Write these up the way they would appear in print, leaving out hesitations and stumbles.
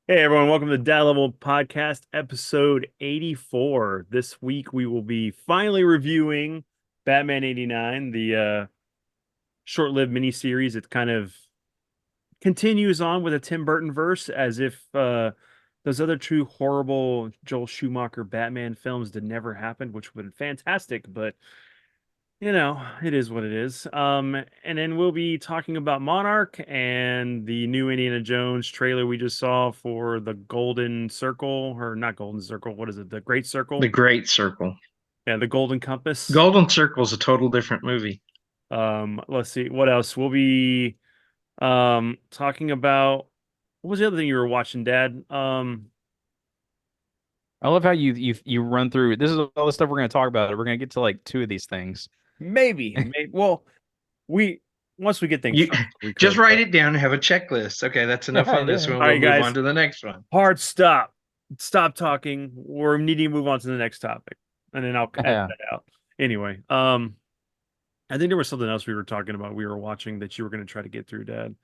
Hey everyone, welcome to the Dad Level Podcast, episode 84. This week we will be finally reviewing Batman 89, the short-lived miniseries. It kind of continues on with a Tim Burton verse as if those other two horrible Joel Schumacher Batman films did never happen, which would have been fantastic, but it is what it is. And then we'll be talking about Monarch and the new Indiana Jones trailer we just saw for the Golden Circle, or not Golden Circle, what is it? The Great The Circle? Great Circle. Yeah, the Golden Compass. Golden Circle is a total different movie. Let's see, what else? We'll be talking about what was the other thing you were watching, Dad? I love how you run through. This is all the stuff we're going to talk about. We're going to get to like two of these things. Maybe. Well, we once we get things You started, we just could, write but it down and have a checklist. Okay, that's enough Yeah, on this yeah. one. all We'll right, move guys. on to the next one. Hard stop. Stop talking. We're needing to move on to the next topic, and then I'll edit Yeah. that out. Anyway, I think there was something else we were talking about. We were watching that you were going to try to get through, Dad.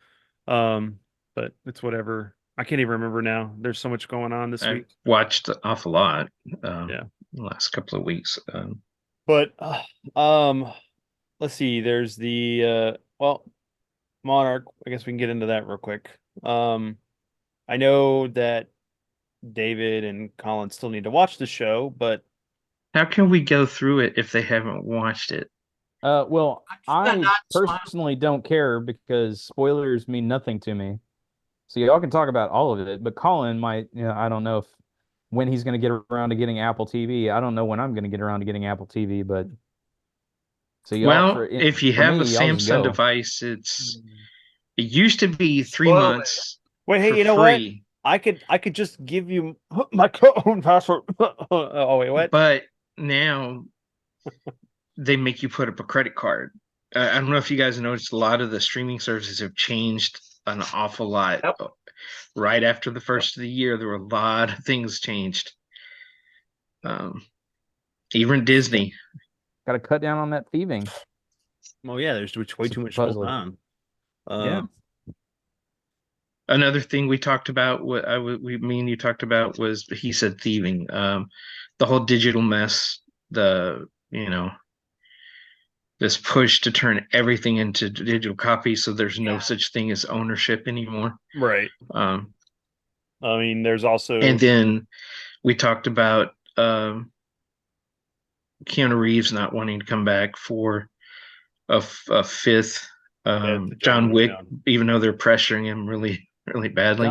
But it's whatever. I can't even remember now. There's so much going on this I've week. watched an awful lot Yeah, the last couple of weeks. but let's see. There's the Monarch. I guess we can get into that real quick. I know that David and Colin still need to watch the show, but How can we go through it if they haven't watched it? Well, Yeah, I not smile. personally don't care because spoilers mean nothing to me. So y'all can talk about all of it, but Colin might, I don't know if when he's going to get around to getting Apple TV. I don't know when I'm going to get around to getting Apple TV, but so y'all Well, if you for have a me, y'all just Samsung go. device, it used to be three Spoil it. months wait, hey, for you know what? free, I could just give you my own password. Oh wait, what? but now they make you put up a credit card. I don't know if you guys noticed, a lot of the streaming services have changed an awful lot. Yep. Right after the first of the year, there were a lot of things changed. Um, Even Disney. Got to cut down on that thieving, Oh yeah, there's way too much going supposedly. on. Yeah. Another thing we talked about, me and you talked about was he said thieving. The whole digital mess, the this push to turn everything into digital copies, so there's no Yeah. such thing as ownership anymore. Right. Um, I mean, there's also and then we talked about Keanu Reeves not wanting to come back for a fifth the John Wick, Down. even though they're pressuring him really, really badly.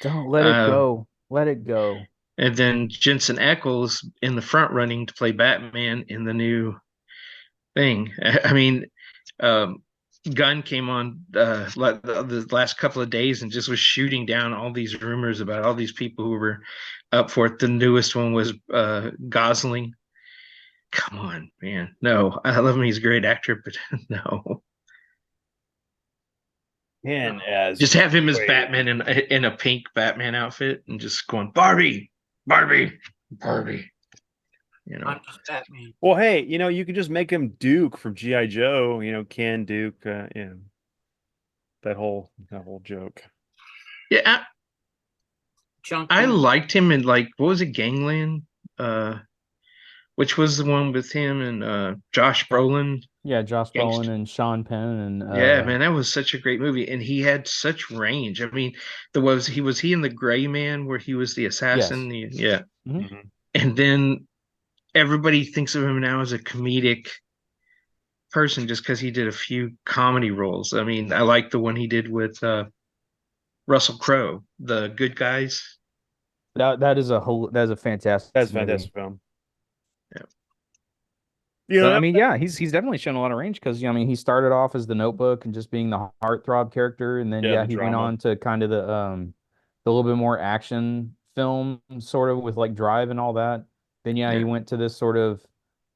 Don't let it Uh, go. Let it go. and then Jensen Ackles in the front running to play Batman in the new thing. I mean, um, Gunn came on the last couple of days and just was shooting down all these rumors about all these people who were up for it. The newest one was Gosling. Come on, man. No, I love him. He's a great actor, but no. And as Just have him as Wade. Batman in a pink Batman outfit and just going Barbie, Barbie, Barbie. Not just Batman. Well, hey, you could just make him Duke from G.I. Joe, Ken Duke, that whole joke. Yeah, Chunky. I liked him in, like, what was it, Gangland? Uh, which was the one with him and Josh Brolin. Yeah, Josh Brolin Gangster. and Sean Penn and Yeah, man, that was such a great movie, and he had such range. I mean, he in the Gray Man where he was the yes. assassin? Yeah, Mhm. Mhm. and then everybody thinks of him now as a comedic person just because he did a few comedy roles. I mean, I like the one he did with Russell Crowe, The Good Guys. That is a That's fantastic a movie. fantastic film. Yeah. But I That, mean, yeah, he's definitely shown a lot of range because I mean he started off as the Notebook and just being the heartthrob character, and then yeah, the yeah he went drama. on to kind of the little bit more action film sort of with like Drive and all that. Then yeah he Yeah. went to this sort of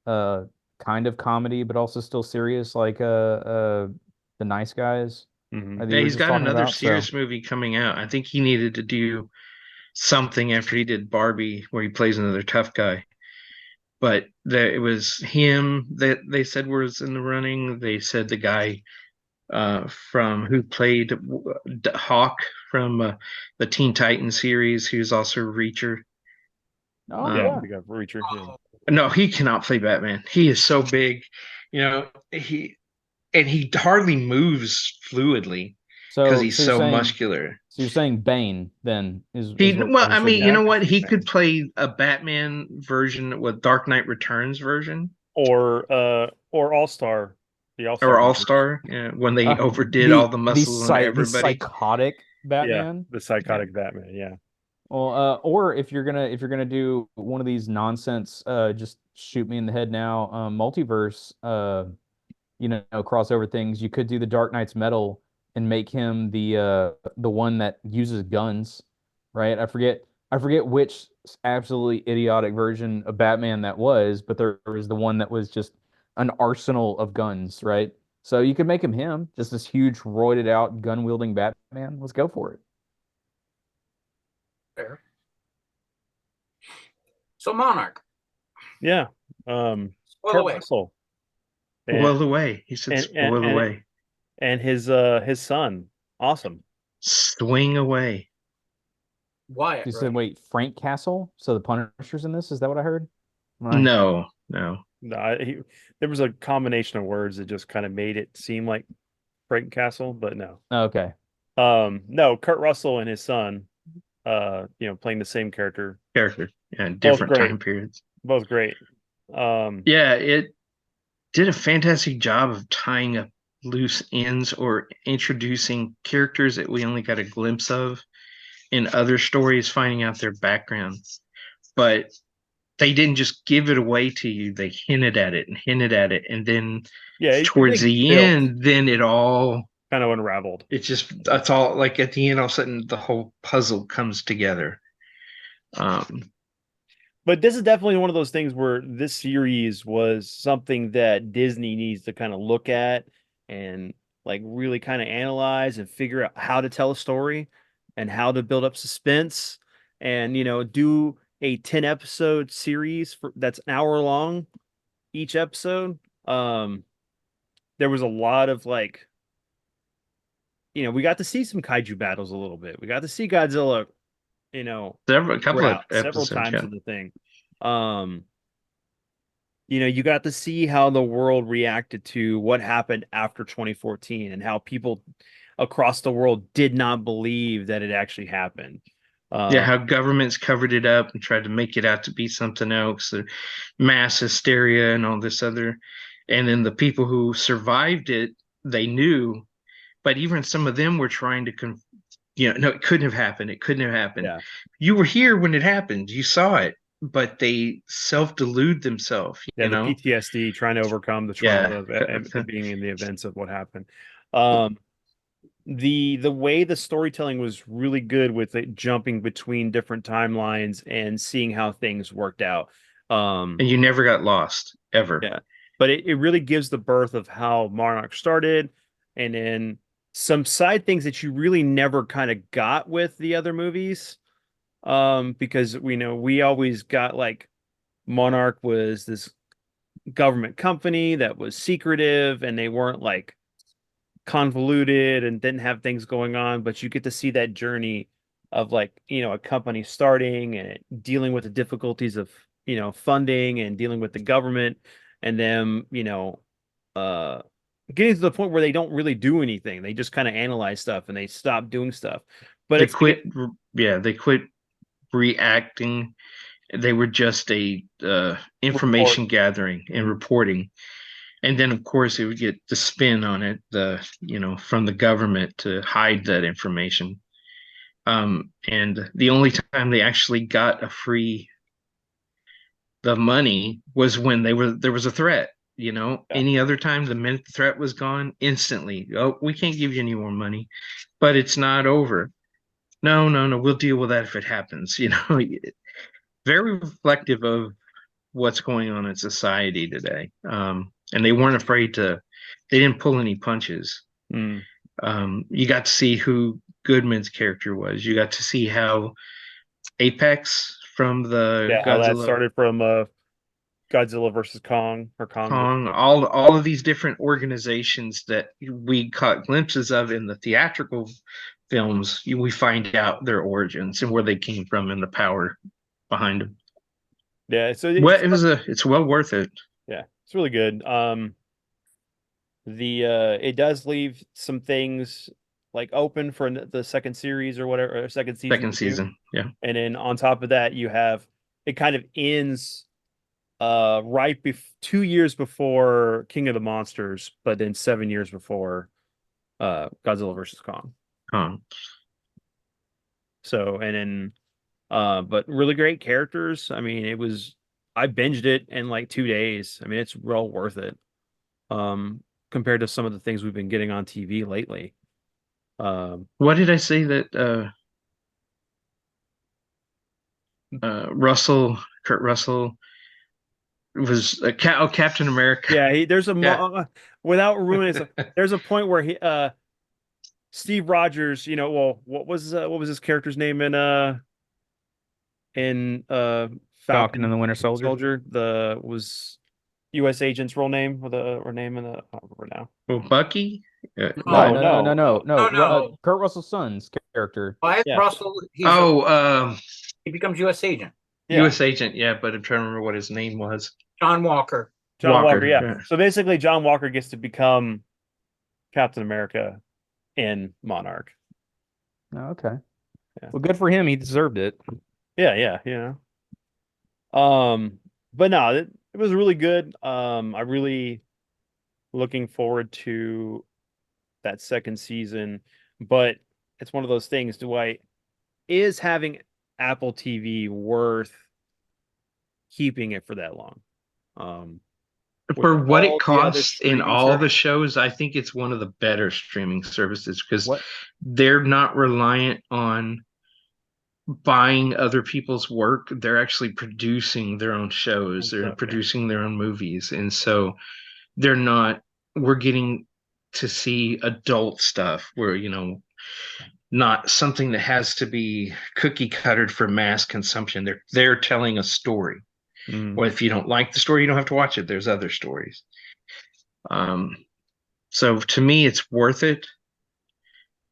uh kind of comedy but also still serious like The Nice Guys Hmm. that Yeah, you were he's just got talking another about. So serious movie coming out. I think he needed to do something after he did Barbie, where he plays another tough guy. But it was him that they said was in the running. They said the guy from who played Hawk from the Teen Titans series, who's also Reacher. Oh Yeah, yeah. we got Reacher. Yeah. Oh, No, he cannot play Batman. He is so big, he hardly moves fluidly because So he's so you're so saying muscular. so you're saying Bane then is what Well, you I said mean, you you Yeah, know I can what? see He Batman. could play a Batman version with Dark Knight Returns version Or All Star, the All Star or All movie. Star, when they overdid all the the muscle on the everybody. psychotic Yeah, Batman. the psychotic Batman. Yeah. Well, or if you're gonna do one of these nonsense, just shoot me in the head now, multiverse, crossover things, you could do the Dark Knight's Metal and make him the one that uses guns, right? I forget which absolutely idiotic version of Batman that was, but there was the one that was just an arsenal of guns, right? So you could make him just this huge roided out gun wielding Batman. Let's go for it. fair. So Monarch, Yeah. Kurt spoil away. Russell Spoil away. He said, and spoil away. and his son. Awesome. Swing away. Wyatt, You right? said, wait, Frank Castle? So the Punisher's in this? Is that what I heard? Right. No. No, there was a combination of words that just kind of made it seem like Frank Castle, but no. Okay. No, Kurt Russell and his son, playing the same character. Character. Yeah, different great. time periods. Both great. Yeah, it did a fantastic job of tying up loose ends or introducing characters that we only got a glimpse of in other stories, finding out their backgrounds. But they didn't just give it away to you. They hinted at it, and then towards the end, then it all kind of unraveled. That's all, like at the end, all of a sudden the whole puzzle comes together. But this is definitely one of those things where this series was something that Disney needs to kind of look at and like really kind of analyze and figure out how to tell a story and how to build up suspense and do a 10 episode series that's an hour long each episode. There was a lot of we got to see some kaiju battles a little bit. We got to see Godzilla several times in the thing. You got to see how the world reacted to what happened after 2014 and how people across the world did not believe that it actually happened. How governments covered it up and tried to make it out to be something else, mass hysteria and all this other. And then the people who survived it, they knew, but even some of them were trying to no, it couldn't have happened. It couldn't have happened. Yeah. You were here when it happened. You saw it, but they self-delude themselves. The PTSD, trying to overcome the trauma of being in the events of what happened. The way the storytelling was really good with it jumping between different timelines and seeing how things worked out. And you never got lost, ever. Yeah. But it really gives the birth of how Monarch started, and then some side things that you really never kind of got with the other movies. Because we always got Monarch was this government company that was secretive and they weren't convoluted and didn't have things going on, but you get to see that journey of a company starting and dealing with the difficulties of funding and dealing with the government, and then getting to the point where they don't really do anything. They just kind of analyze stuff and they stop doing stuff. But they quit reacting. They were just a information gathering and reporting. And then, of course, it would get the spin on it, from the government to hide that information. And the only time they actually got the money was when there was a threat. Any other time, the minute the threat was gone, instantly, oh, we can't give you any more money, but it's not over. No, we'll deal with that if it happens. Very reflective of what's going on in society today. And they weren't afraid they didn't pull any punches. You got to see who Goodman's character was. You got to see how Apex from the how that started from Godzilla versus Kong or Kong. All of these different organizations that we caught glimpses of in the theatrical films, we find out their origins and where they came from and the power behind them. Yeah, so It's well worth it. yeah, it's really good. It does leave some things like open for the second series or whatever, or second season. Second season, yeah. And then on top of that, you have it kind of ends 2 years before King of the Monsters, but then 7 years before Godzilla versus Kong. So, and then but really great characters. I mean, I binged it in like 2 days. I mean, it's well worth it. Compared to some of the things we've been getting on TV lately. What did I say that Kurt Russell was Captain America? Yeah, there's a Yeah. without ruining it, there's a point where Steve Rogers, what was his character's name in Falcon and the Winter Soldier. Was U.S. agent's real name or name in the I don't remember now. Well, Bucky. No, No, no, no, no, no. no. Kurt Russell's son's character. Why Yeah. Russell? He becomes U.S. agent. Yeah. U.S. agent. Yeah, but I'm trying to remember what his name was. John Walker. John Walker, Walker, yeah. yeah. So basically, John Walker gets to become Captain America in Monarch. Oh, okay. Yeah. Well, good for him. He deserved it. Yeah. But no, it was really good. I'm really looking forward to that second season. But it's one of those things. Is having Apple TV worth keeping it for that long? For With what all it the other costs in streaming all the services. shows, I think it's one of the better streaming services because What? they're not reliant on buying other people's work. They're actually producing their own shows. They're Okay. producing their own movies. And so we're getting to see adult stuff where, not something that has to be cookie cuttered for mass consumption. They're telling a story. Well, if you don't like the story, you don't have to watch it. There's other stories. So to me, it's worth it.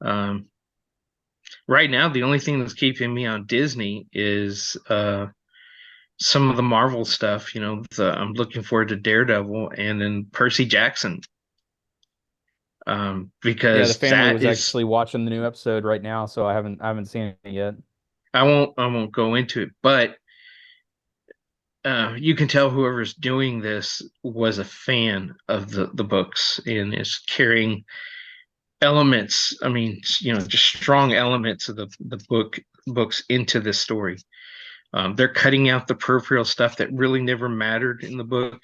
Right now, the only thing that's keeping me on Disney is some of the Marvel stuff. I'm looking forward to Daredevil and then Percy Jackson. Because the family was actually watching the new episode right now, so I haven't seen it yet. I won't go into it, but you can tell whoever's doing this was a fan of the books and is carrying elements. I mean, just strong elements of the books into this story. They're cutting out the peripheral stuff that really never mattered in the book,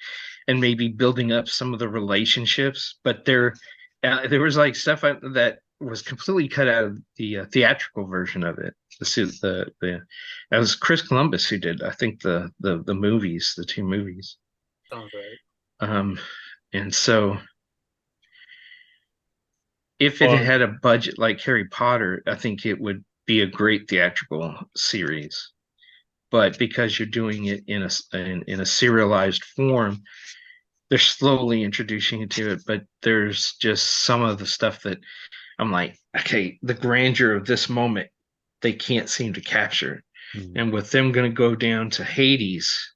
and maybe building up some of the relationships. But there was like stuff that was completely cut out of the theatrical version of it. That was Chris Columbus who did, I think, the movies, the two movies. Sounds right. And so if it had a budget like Harry Potter, I think it would be a great theatrical series. But because you're doing it in a serialized form, they're slowly introducing it to it. But there's just some of the stuff that I'm like, okay, the grandeur of this moment, they can't seem to capture. And with them going to go down to Hades,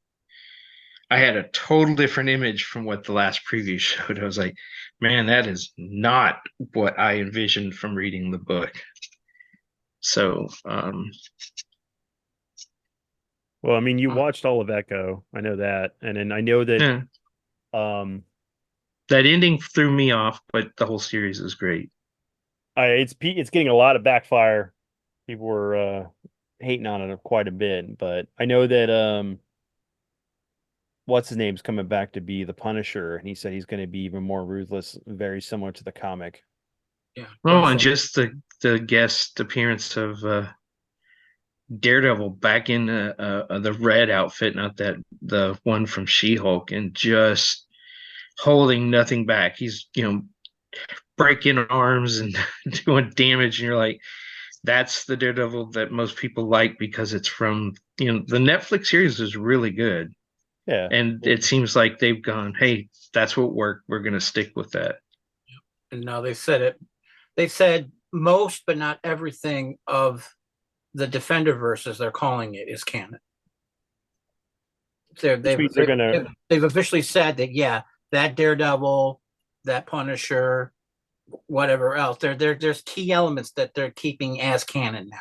I had a total different image from what the last preview showed. I was like, man, that is not what I envisioned from reading the book. So, well, I mean, you watched all of Echo. I know that. And then I know that that ending threw me off, but the whole series is great. It's getting a lot of backfire. People were hating on it quite a bit, but I know that what's his name's coming back to be the Punisher, and he said he's going to be even more ruthless, very similar to the comic. Yeah. Oh, and just the guest appearance of Daredevil back in the red outfit, not the one from She-Hulk, and just holding nothing back. He's breaking arms and doing damage, and you're like, that's the Daredevil that most people like because it's from the Netflix series is really good. Yeah, and it seems like they've gone, hey, that's what worked. We're going to stick with that. And now they said it. They said most, but not everything of the Defenderverse, as they're calling it, is canon. means they're gonna- They've officially said that, yeah, that Daredevil, that Punisher, whatever else, there's key elements that they're keeping as canon now.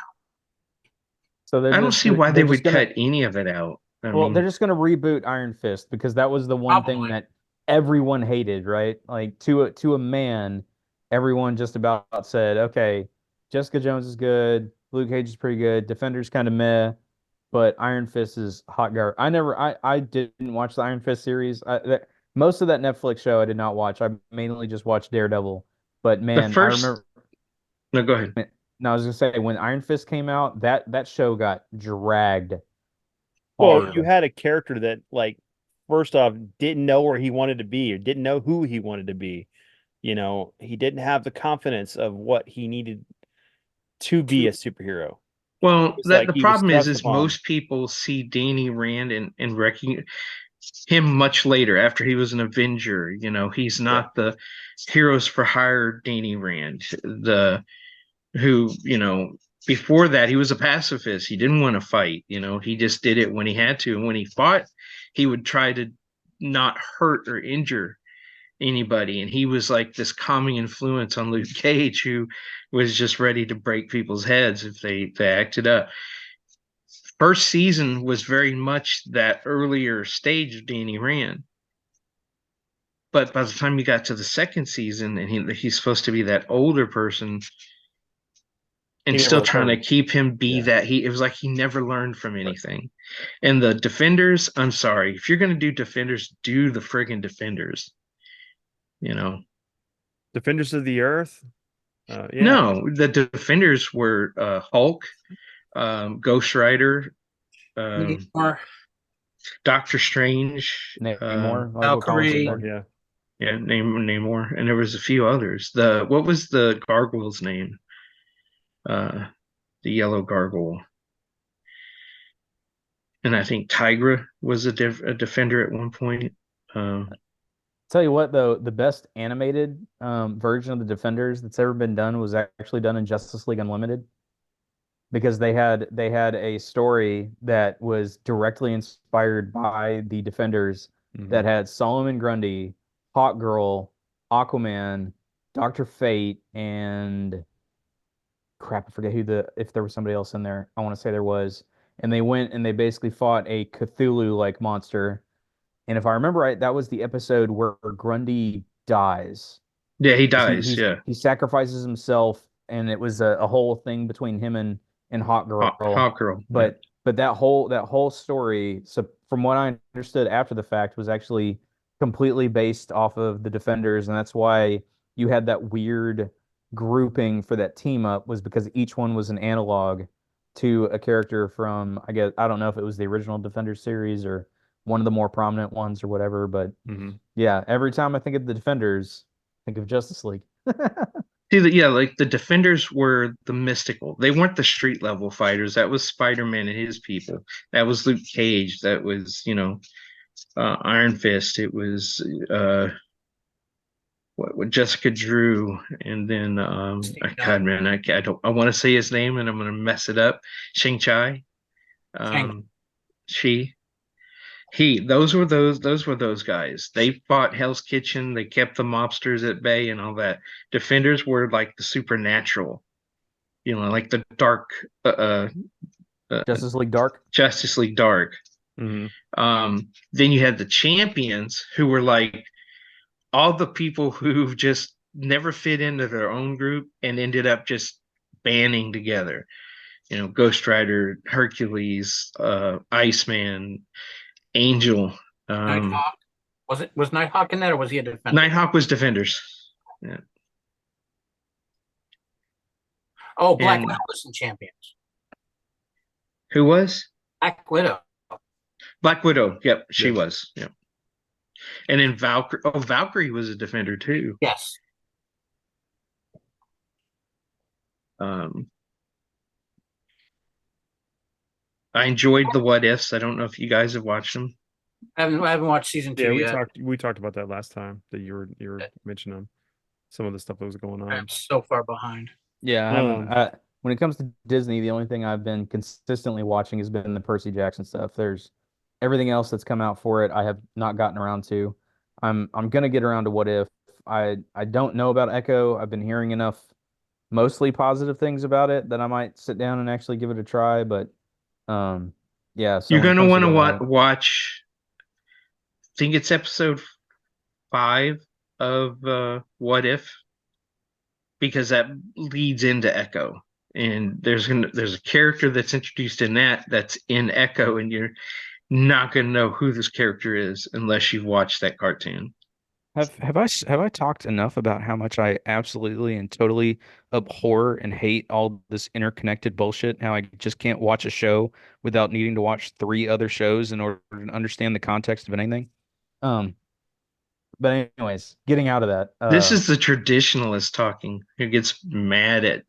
So I don't see why they would cut any of it out. They're just going to reboot Iron Fist because that was the one thing Probably. that everyone hated, right? Like to a man, everyone just about said, okay, Jessica Jones is good, Luke Cage is pretty good, Defender's kind of meh, but Iron Fist is hot garbage. I didn't watch the Iron Fist series. Most of that Netflix show I did not watch. I mainly just watched Daredevil. But man, I remember. No, go ahead. No, I was gonna say when Iron Fist came out, that show got dragged. Well, hard. you had a character that, like, first off, didn't know where he wanted to be or didn't know who he wanted to be. You know, he didn't have the confidence of what he needed to be a superhero. Well, It's that like the he was problem is thrust upon. most people see Danny Rand and recognize him much later after he was an Avenger. You know, he's not the Heroes for Hire Danny Rand, who, you know, before that he was a pacifist. He didn't want to fight. You know, he just did it when he had to, and when he fought, he would try to not hurt or injure anybody. And he was like this calming influence on Luke Cage, who was just ready to break people's heads if they acted up. First season was very much that earlier stage of Danny Rand. But by the time you got to the second season and he's supposed to be that older person and still trying to keep him be that, it was like he never learned from anything. And the Defenders, I'm sorry, if you're going to do Defenders, do the friggin' Defenders. You know, Defenders of the Earth. No, the Defenders were Hulk, Ghost Rider, Doctor Strange, Namor, Valkyrie. Namor, and there was a few others. What was the gargoyle's name? The yellow gargoyle, and I think Tigra was a defender at one point. Tell you what, though, the best animated version of the Defenders that's ever been done was actually done in Justice League Unlimited, because they had a story that was directly inspired by the Defenders that had Solomon Grundy, Hawkgirl, Aquaman, Dr. Fate, and crap, I forget if there was somebody else in there. I want to say there was. And they went and they basically fought a Cthulhu-like monster. And if I remember right, that was the episode where Grundy dies. Yeah, he dies. He sacrifices himself, and it was a whole thing between him and Hawkgirl. Hawkgirl. But that whole story, so from what I understood after the fact, was actually completely based off of the Defenders, and that's why you had that weird grouping for that team up, was because each one was an analog to a character from, I guess, I don't know if it was the original Defenders series or one of the more prominent ones or whatever, but yeah, every time I think of the Defenders, I think of Justice League. Like the Defenders were the mystical. They weren't the street level fighters. That was Spider-Man and his people. That was Luke Cage. That was, Iron Fist. It was what Jessica Drew, and then God, man, I want to say his name and I'm gonna mess it up. Shang-Chi. Those were those guys. They fought Hell's Kitchen. They kept the mobsters at bay and all that. Defenders were like the supernatural, like the dark, Justice League Dark. Justice League Dark. Then you had the Champions, who were like all the people who just never fit into their own group and ended up just banding together. Ghost Rider, Hercules, Iceman, Angel. Nighthawk. Was Nighthawk in that, or was he a Defender? Nighthawk was Defenders. Yeah. Oh, Black Widow was in Champions. Who was? Black Widow. Black Widow. Yep, she was. Yep. And then Valkyrie. Oh, Valkyrie was a Defender too. Yes. I enjoyed the What Ifs. I don't know if you guys have watched them. I haven't watched season 2 yet. We talked about that last time that you were mentioning some of the stuff that was going on. I'm so far behind. Yeah, I haven't. Um, When it comes to Disney, the only thing I've been consistently watching has been the Percy Jackson stuff. There's everything else that's come out for it, I have not gotten around to. I'm gonna get around to What If. I don't know about Echo. I've been hearing enough mostly positive things about it that I might sit down and actually give it a try. But um, yeah. So You're when it gonna comes to want to that, I watch. I think it's episode 5 of What If, because that leads into Echo, and there's a character that's introduced in that's in Echo, and you're not gonna know who this character is unless you've watched that cartoon. have I talked enough about how much I absolutely and totally abhor and hate all this interconnected bullshit? How I just can't watch a show without needing to watch three other shows in order to understand the context of anything. Um, but anyways, getting out of that. This is the traditionalist talking, who gets mad at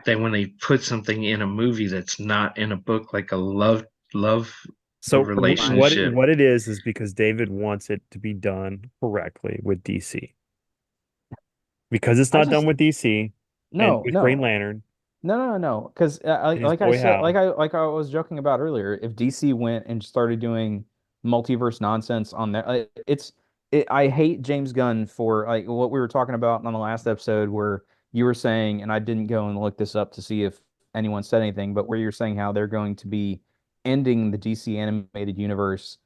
that when they put something in a movie that's not in a book, like a love so relationship. what it is because David wants it to be done correctly with DC. Because it's I not just done with DC and no, with Green no. Lantern No. Because and his like I boy said, Hal. like I was joking about earlier, if DC went and started doing multiverse nonsense on there, I hate James Gunn for like what we were talking about on the last episode, where you were saying, and I didn't go and look this up to see if anyone said anything, but where you're saying how they're going to be ending the DC animated universe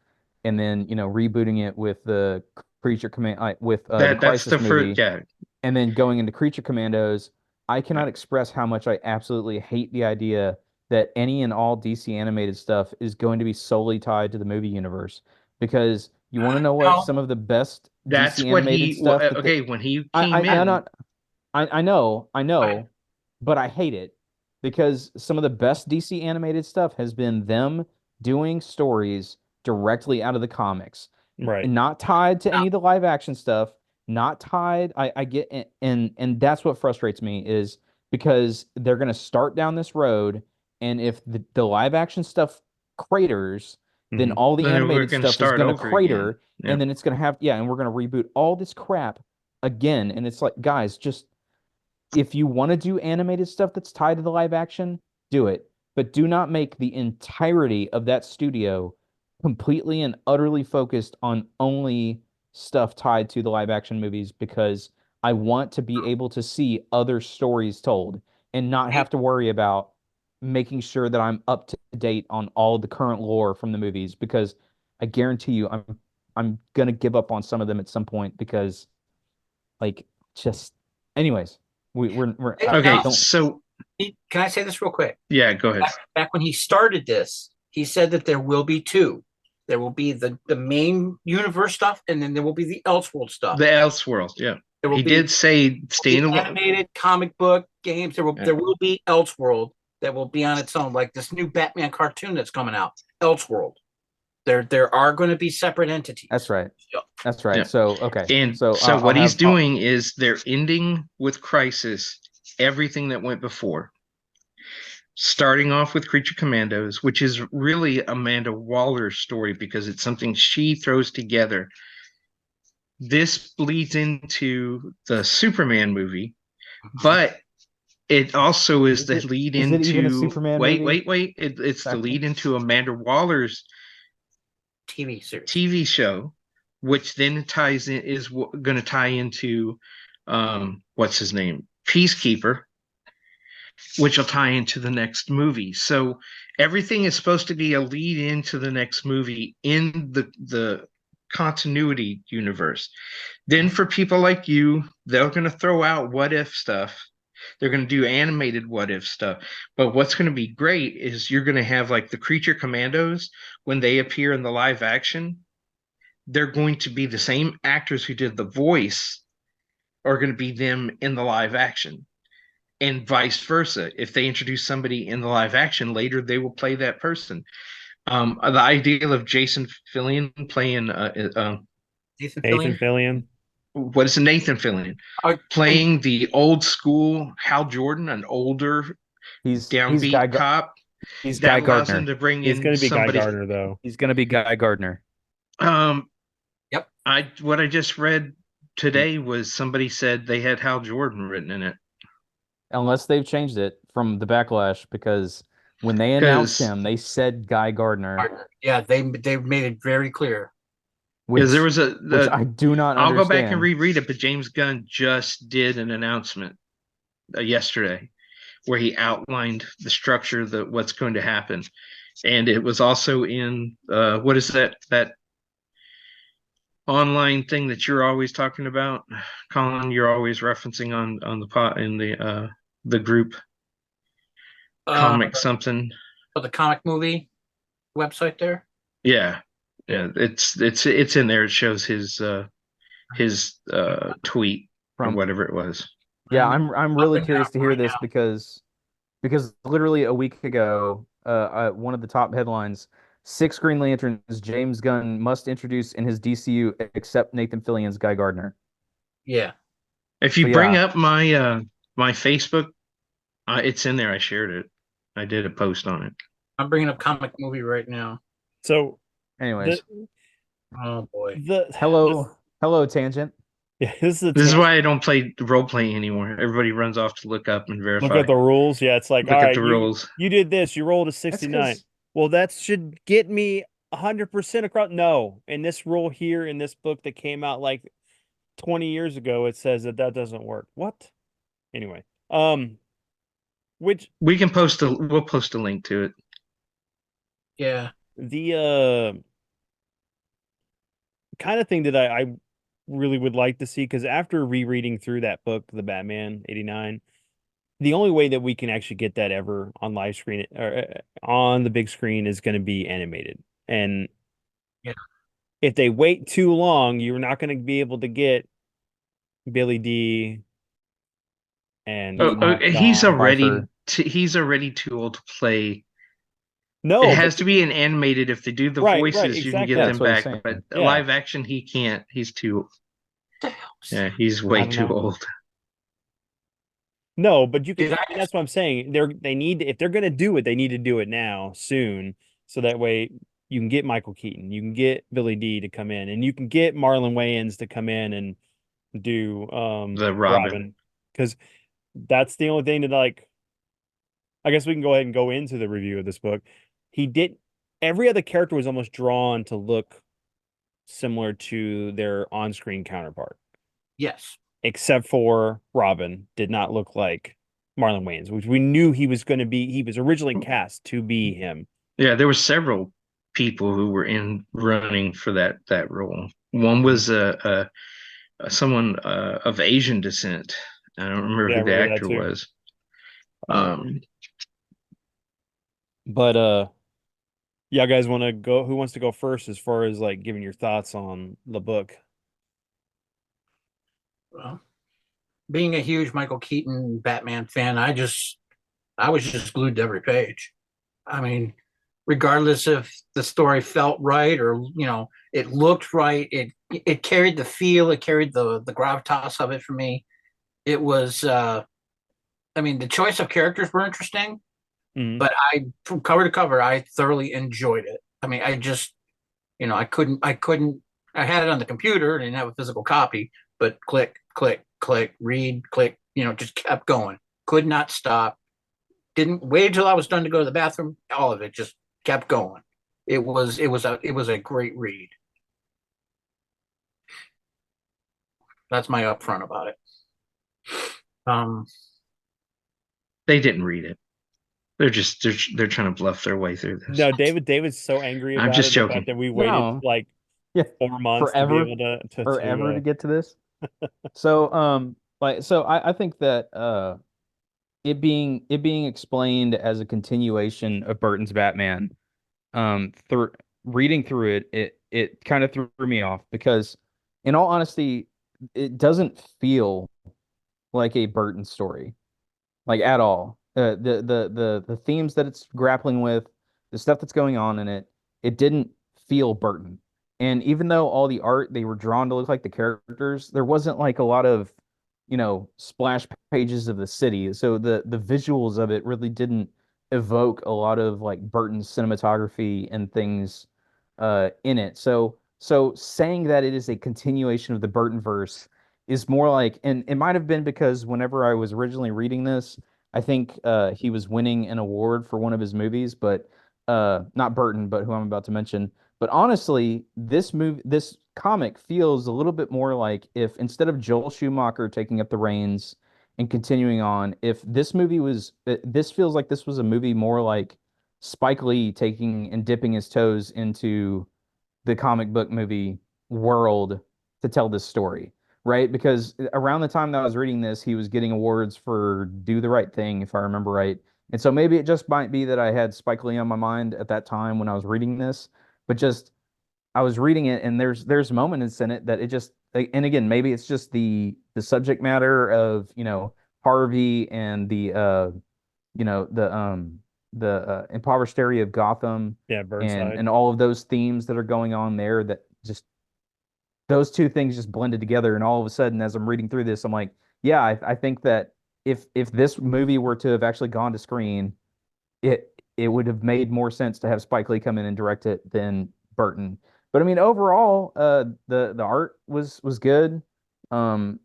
and then rebooting it with the Creature Command with the That's the Crisis first, movie yeah. and then going into Creature Commandos. I cannot express how much I absolutely hate the idea that any and all DC animated stuff is going to be solely tied to the movie universe. Because you want to know what No, some of the best That's DC what animated stuff that okay, when he I came no in, not I know, but I hate it because some of the best DC animated stuff has been them doing stories directly out of the comics, Right. not tied to any of the live action stuff, not tied. I get and that's what frustrates me is because they're gonna start down this road, and if the live action stuff craters, then Hmm. all the then we're animated going to stuff is start gonna over again. crater, Yeah. and then it's gonna have and we're gonna reboot all this crap again. And it's like, guys, just if you want to do animated stuff that's tied to the live action, do it. But do not make the entirety of that studio completely and utterly focused on only stuff tied to the live action movies, because I want to be able to see other stories told and not have to worry about making sure that I'm up to date on all the current lore from the movies, because I guarantee you I'm gonna give up on some of them at some point because like just anyways I Okay, don't. so can I say this real quick? yeah, go ahead. Back when he started this, he said that there will be two. There will be the main universe stuff, and then there will be the Elseworld stuff. The Elseworld, yeah. There will He be did say stay in the the animated comic book games. There will be Elseworld that will be on its own, like this new Batman cartoon that's coming out. Elseworld. There are going to be separate entities. That's right. Yeah. That's right. Yeah. So okay. And So so I'll what he's have doing is they're ending with Crisis everything that went before. Starting off with Creature Commandos, which is really Amanda Waller's story because it's something she throws together. This bleeds into the Superman movie, but it also is the lead is it even a into Superman wait, movie? It's the Exactly. lead into Amanda Waller's TV series. TV show, which then ties in is going to tie into what's his name, Peacekeeper, which will tie into the next movie. So everything is supposed to be a lead into the next movie in the continuity universe. Then for people like you, they're going to throw out what if stuff. They're going to do animated what if stuff. But what's going to be great is you're going to have like the Creature Commandos when they appear in the live action. They're going to be the same actors who did the voice are going to be them in the live action, and vice versa. If they introduce somebody in the live action later, they will play that person. The idea of Jason Fillion playing Nathan Nathan Fillion. Fillion. what is Nathan Fillion Oh, playing the old school Hal Jordan, an older He's downbeat cop, Guy that allows him Gardner. to bring He's in going to be Guy somebody. Gardner, though. He's gonna be Guy Gardner. Um, Yep. what I just read today was somebody said they had Hal Jordan written in it. unless they've changed it from the backlash, because when they announced 'Cause- him, they said Guy Gardner, Yeah, they made it very clear. which Because there was which I do not I'll go back and understand. reread it, but James Gunn just did an announcement yesterday where he outlined the structure, what's going to happen, and it was also in what is that online thing that you're always talking about, Colin? You're always referencing on the pot in the group comic something. For the comic movie website there. Yeah, it's in there. It shows his tweet or From whatever it was. Yeah, I'm really Up and curious to down hear right this now. because literally a week ago, one of the top headlines, 6 Green Lanterns James Gunn must introduce in his DCU except Nathan Fillion's Guy Gardner. Yeah. If you So, bring yeah. up my Facebook, it's in there. I shared it. I did a post on it. I'm bringing up comic movie right now. So Anyways, Oh boy. hello tangent. Yeah, this is This is why I don't play role playing anymore. Everybody runs off to look up and verify. look at the rules. Yeah, it's like, Look all at right, the rules. you did this, you rolled a That's 69. 'cause Well, that should get me 100% across. No, in this rule here in this book that came out like 20 years ago, it says that doesn't work. What? Anyway, which We'll post a link to it. Yeah. the kind of thing that I really would like to see, because after rereading through that book, The Batman 89, the only way that we can actually get that ever on live screen or on the big screen is going to be animated. And Yeah. if they wait too long, you're not going to be able to get Billy D and He's Dom. Pfeiffer. he's already too old to play. No, It has to be an animated. If they do the Right, voices, you can exactly. get That's them what he's back. saying. But Yeah. live action, he can't. He's too. Yeah, he's way don't too know. old. no, but you can. Did I And that's what I'm saying. They need to, if they're going to do it, they need to do it now, soon, so that way you can get Michael Keaton, you can get Billy D to come in, and you can get Marlon Wayans to come in and do The Robin. because that's the only thing that, like, I guess we can go ahead and go into the review of this book. Every other character was almost drawn to look similar to their on-screen counterpart, Yes. except for Robin did not look like Marlon Wayans, which we knew he was going to be. He was originally cast to be him. Yeah, there were several people who were in running for that role. One was someone of Asian descent. I don't remember Yeah, I who the remember that actor too. was. But y'all guys want to go? Who wants to go first as far as like giving your thoughts on the book? Well, being a huge Michael Keaton Batman fan, I was just glued to every page. I mean, regardless if the story felt right or it looked right, it carried the feel, it carried the gravitas of it for me. It was I mean, the choice of characters were interesting, Mhm. but from cover to cover, I thoroughly enjoyed it. I mean, I just I couldn't I had it on the computer and didn't have a physical copy, but click, click, click, read, click, just kept going. Could not stop. Didn't wait until I was done to go to the bathroom. All of it just kept going. It was a great read. That's my upfront about it. They didn't read it. They're trying to bluff their way through this. No, David's so angry I'm about just it, the joking. fact that we waited No. like Yeah, 4 months forever, to be able to forever to get to this. So I think that it being explained as a continuation of Burton's Batman, through reading through it kind of threw me off, because in all honesty, it doesn't feel like a Burton story, like, at all. The themes that it's grappling with, the stuff that's going on in it, it didn't feel Burton. And even though all the art, they were drawn to look like the characters, there wasn't like a lot of, splash pages of the city. So the visuals of it really didn't evoke a lot of like Burton's cinematography and things in it. So saying that it is a continuation of the Burton verse is more like, and it might have been because whenever I was originally reading this, I think he was winning an award for one of his movies, but not Burton, but who I'm about to mention. But honestly, this comic feels a little bit more like if instead of Joel Schumacher taking up the reins and continuing on, if this movie was, this feels like this was a movie more like Spike Lee taking and dipping his toes into the comic book movie world to tell this story, right? Because around the time that I was reading this, he was getting awards for Do the Right Thing, if I remember right. And so maybe it just might be that I had Spike Lee on my mind at that time when I was reading this, but just I was reading it and there's moments in it that it just and again maybe it's just the subject matter of Harvey and the impoverished area of Gotham Yeah, and Burnside. and all of those themes that are going on there that just those two things just blended together and all of a sudden as I'm reading through this I'm like yeah I think that if this movie were to have actually gone to screen it would have made more sense to have Spike Lee come in and direct it than Burton. But I mean, overall, the art was good. Um,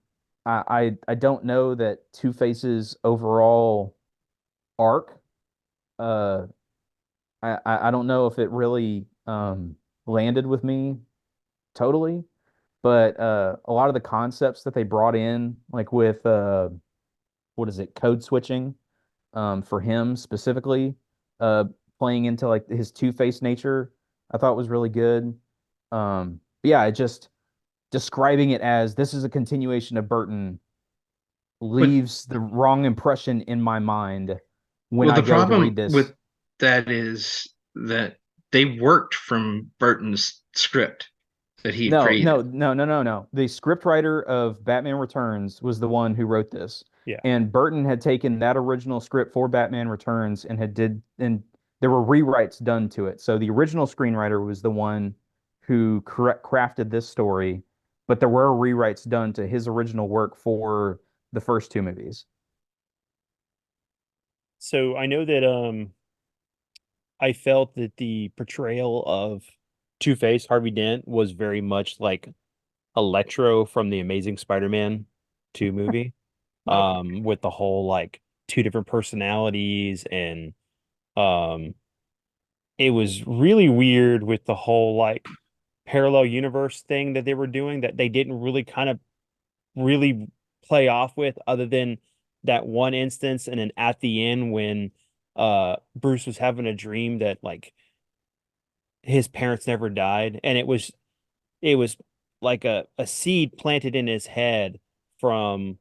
I don't know that Two Face's overall arc. Uh, I don't know if it really landed with me totally, but a lot of the concepts that they brought in, like with what is it, code switching, for him specifically, uh, playing into like his two-faced nature, I thought was really good. But yeah, it just describing it as this is a continuation of Burton But leaves the wrong impression in my mind when well, I the go to read problem with this. that is that they worked from Burton's script that he had No, no, created. no, no, no, no. The scriptwriter of Batman Returns was the one who wrote this. Yeah. And Burton had taken that original script for Batman Returns and there were rewrites done to it. So the original screenwriter was the one who crafted this story, but there were rewrites done to his original work for the first two movies. So I know that I felt that the portrayal of Two-Face, Harvey Dent, was very much like Electro from the Amazing Spider-Man 2 movie. With the whole like two different personalities and um it was really weird with the whole like parallel universe thing that they were doing that they didn't really kind of really play off with other than that one instance and then at the end when Bruce was having a dream that like his parents never died and it was like a seed planted in his head from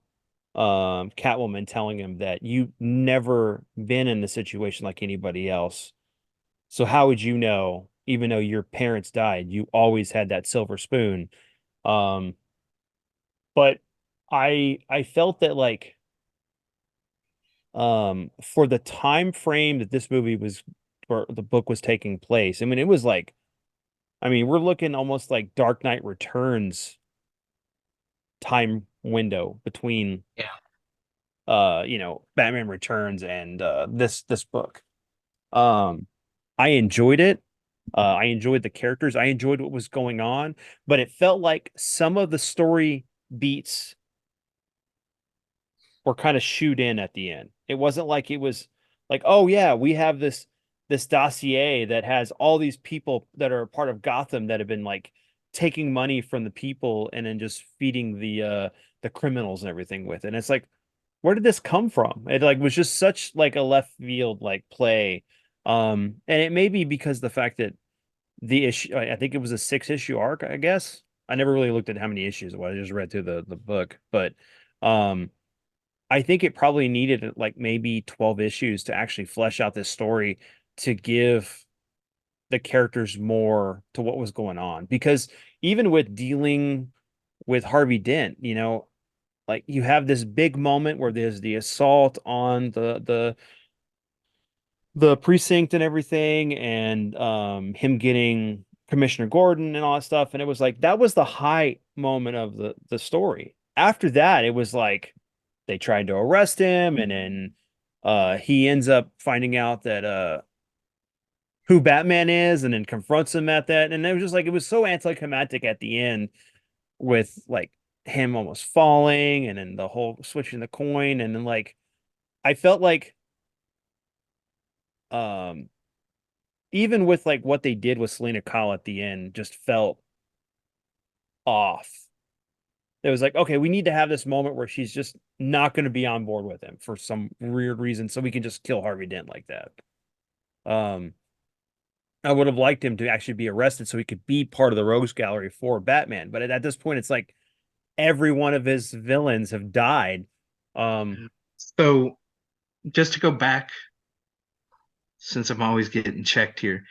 Catwoman telling him that you never been in a situation like anybody else. So how would you know, even though your parents died, you always had that silver spoon? Um, but I felt that like for the time frame that this movie was or the book was taking place, I mean it was like I mean we're looking almost like Dark Knight Returns time window between Yeah. Batman Returns and this book. Um I enjoyed it. I enjoyed the characters. I enjoyed what was going on, but it felt like some of the story beats were kind of shoot in at the end. It wasn't like it was like, oh yeah, we have this dossier that has all these people that are a part of Gotham that have been like taking money from the people and then just feeding the criminals and everything with it. And it's like, where did this come from? It like was just such like a left field like play. And it may be because the fact that the issue I think it was a 6 issue arc, I guess. I never really looked at how many issues it was. I just read through the book. But um I think it probably needed like maybe 12 issues to actually flesh out this story to give the characters more to what was going on. Because even with dealing with Harvey Dent, like you have this big moment where there's the assault on the precinct and everything, and him getting Commissioner Gordon and all that stuff. And it was like that was the high moment of the story. After that, it was like they tried to arrest him, and then he ends up finding out that who Batman is, and then confronts him at that. And it was just like it was so anticlimactic at the end with like him almost falling, and then the whole switching the coin, and then like I felt like um even with like what they did with Selena Kyle at the end just felt off. It was like, okay, we need to have this moment where she's just not going to be on board with him for some weird reason, so we can just kill Harvey Dent like that. Um, I would have liked him to actually be arrested so he could be part of the Rogues Gallery for Batman. But at this point, it's like every one of his villains have died. So just to go back, since I'm always getting checked here,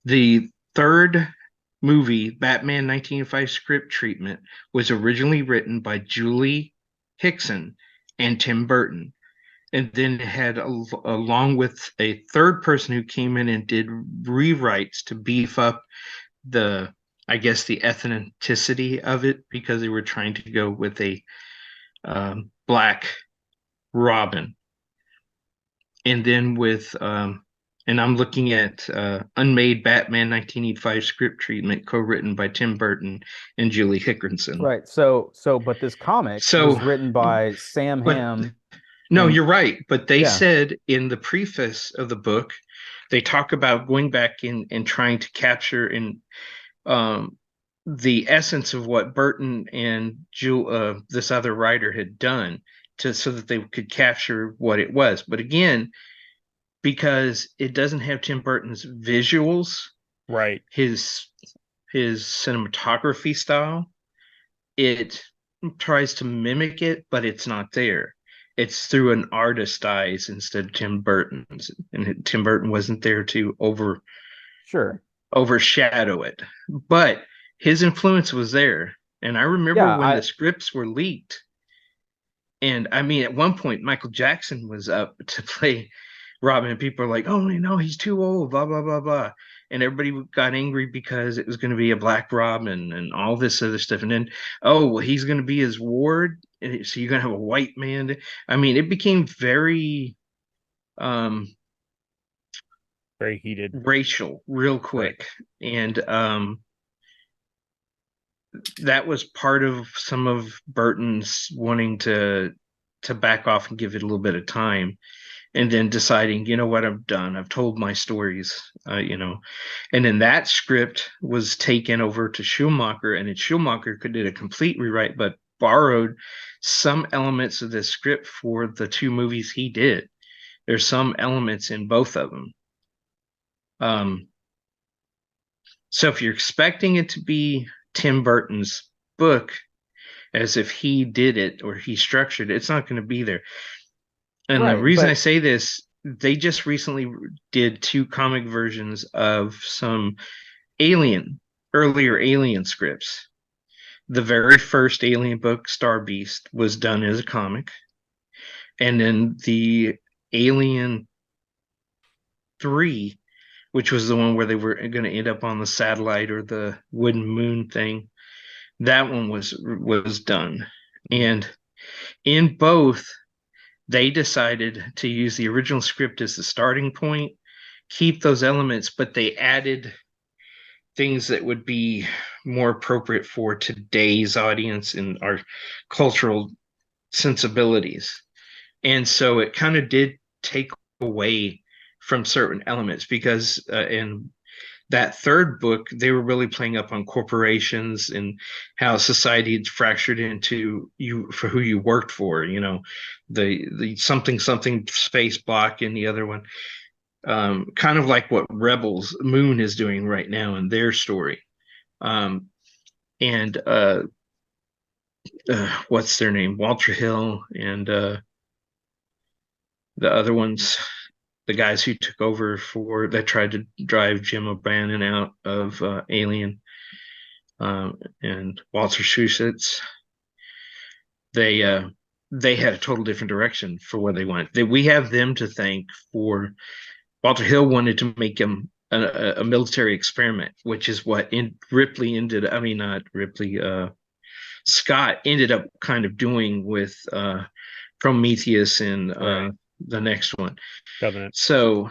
the third movie, Batman 1905 script treatment, was originally written by Julie Hickson and Tim Burton. And then it had, along with a third person who came in and did rewrites to beef up the, I guess, the ethnicity of it, because they were trying to go with a black Robin. And then with and I'm looking at Unmade Batman 1985 script treatment, co-written by Tim Burton and Julie Hickinson. Right. So but this comic So, was written by Sam but- Hamm. No, And- you're right. But they Yeah. said in the preface of the book, they talk about going back in and trying to capture in the essence of what Burton and this other writer had done, so that they could capture what it was. But again, because it doesn't have Tim Burton's visuals, Right. his cinematography style, it tries to mimic it, but it's not there. It's through an artist's eyes instead of Tim Burton's, and Tim Burton wasn't there to Sure. overshadow it, but his influence was there. And I remember Yeah, when the scripts were leaked, and I mean, at one point, Michael Jackson was up to play Robin, and people are like, "Oh, no, he's too old," blah blah blah blah, and everybody got angry because it was going to be a black Robin and all this other stuff. And then, oh, well, he's going to be his ward, and so you're going to have a white man. I mean, it became very Very heated. racial real quick. And that was part of some of Burton's wanting to back off and give it a little bit of time, and then deciding, you know what, I'm done. I've told my stories, and then that script was taken over to Schumacher, and then Schumacher did a complete rewrite, but borrowed some elements of this script for the two movies he did. There's some elements in both of them. So if you're expecting it to be Tim Burton's book, as if he did it or he structured it, it's not going to be there. And the reason I say this, they just recently did 2 comic versions of some earlier Alien scripts. The very first Alien book, Star Beast, was done as a comic. And then the Alien 3, which was the one where they were going to end up on the satellite or the wooden moon thing, that one was done. And in both, they decided to use the original script as the starting point, keep those elements, but they added things that would be more appropriate for today's audience and our cultural sensibilities. And so it kind of did take away from certain elements, because in that third book, they were really playing up on corporations and how society had fractured into you for who you worked for, the something space block in the other one. Kind of like what Rebels Moon is doing right now in their story. And what's their name? Walter Hill and the other ones, the guys who took over that tried to drive Jim O'Bannon out of Alien, and Walter Schusitz, they had a total different direction for where they went. We have them to thank for. Walter Hill wanted to make him a military experiment, which is what Scott ended up kind of doing with Prometheus and the next one, Covenant. So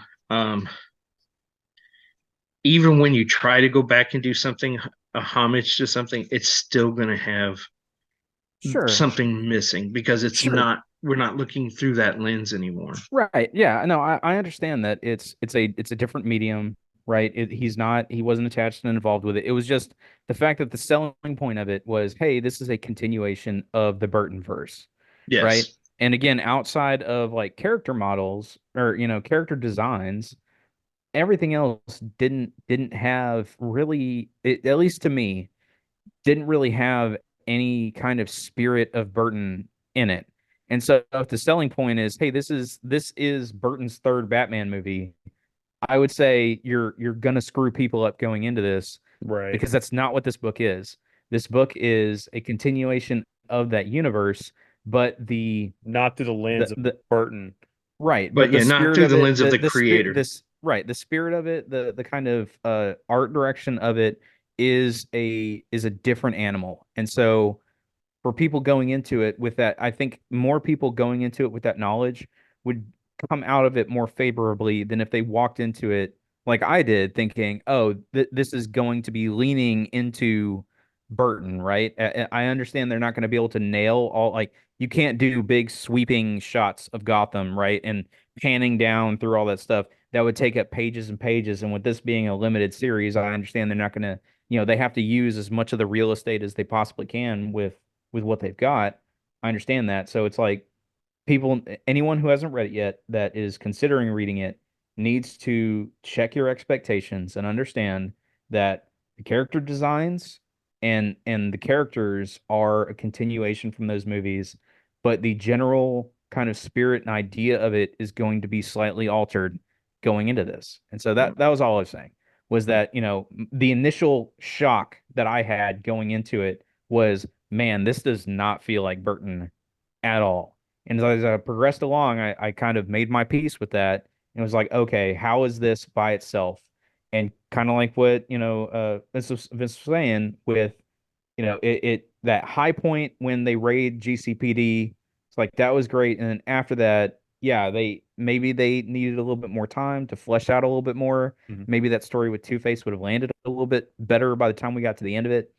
even when you try to go back and do something, a homage to something, it's still going to have Sure. something missing because it's Sure. not, we're not looking through that lens anymore. Right. Yeah. No, I understand that it's a different medium, right? He wasn't attached and involved with it. It was just the fact that the selling point of it was, hey, this is a continuation of the Burton verse, right? Yes. And again, outside of like character models or character designs, everything else didn't have really, at least to me, didn't really have any kind of spirit of Burton in it. And so if the selling point is, hey, this is Burton's third Batman movie, I would say you're gonna screw people up going into this Right. because that's not what this book is. This book is a continuation of that universe, but Not through the lens of the Burton. right, But but the yeah, not spirit through of the it, lens of the the spirit, creator. this right, the spirit of it, the kind of art direction of it is a different animal. And so for people going into it with that, I think more people going into it with that knowledge would come out of it more favorably than if they walked into it like I did, thinking, "Oh, this is going to be leaning into Burton," right? I understand they're not going to be able to nail all, like you can't do big sweeping shots of Gotham, right? And panning down through all that stuff. That would take up pages and pages. And with this being a limited series, I understand they're not going to, they have to use as much of the real estate as they possibly can with what they've got. I understand that. So it's like anyone who hasn't read it yet that is considering reading it needs to check your expectations and understand that the character designs and the characters are a continuation from those movies, but the general kind of spirit and idea of it is going to be slightly altered going into this. And so that was all I was saying, was that, the initial shock that I had going into it was, man, this does not feel like Burton at all. And as I progressed along, I kind of made my peace with that and was like, okay, how is this by itself? And kind of like what, Vince was saying with, that high point when they raid GCPD, it's like that was great. And then after that, yeah, they needed a little bit more time to flesh out a little bit more. Mhm. Maybe that story with Two-Face would have landed a little bit better by the time we got to the end of it.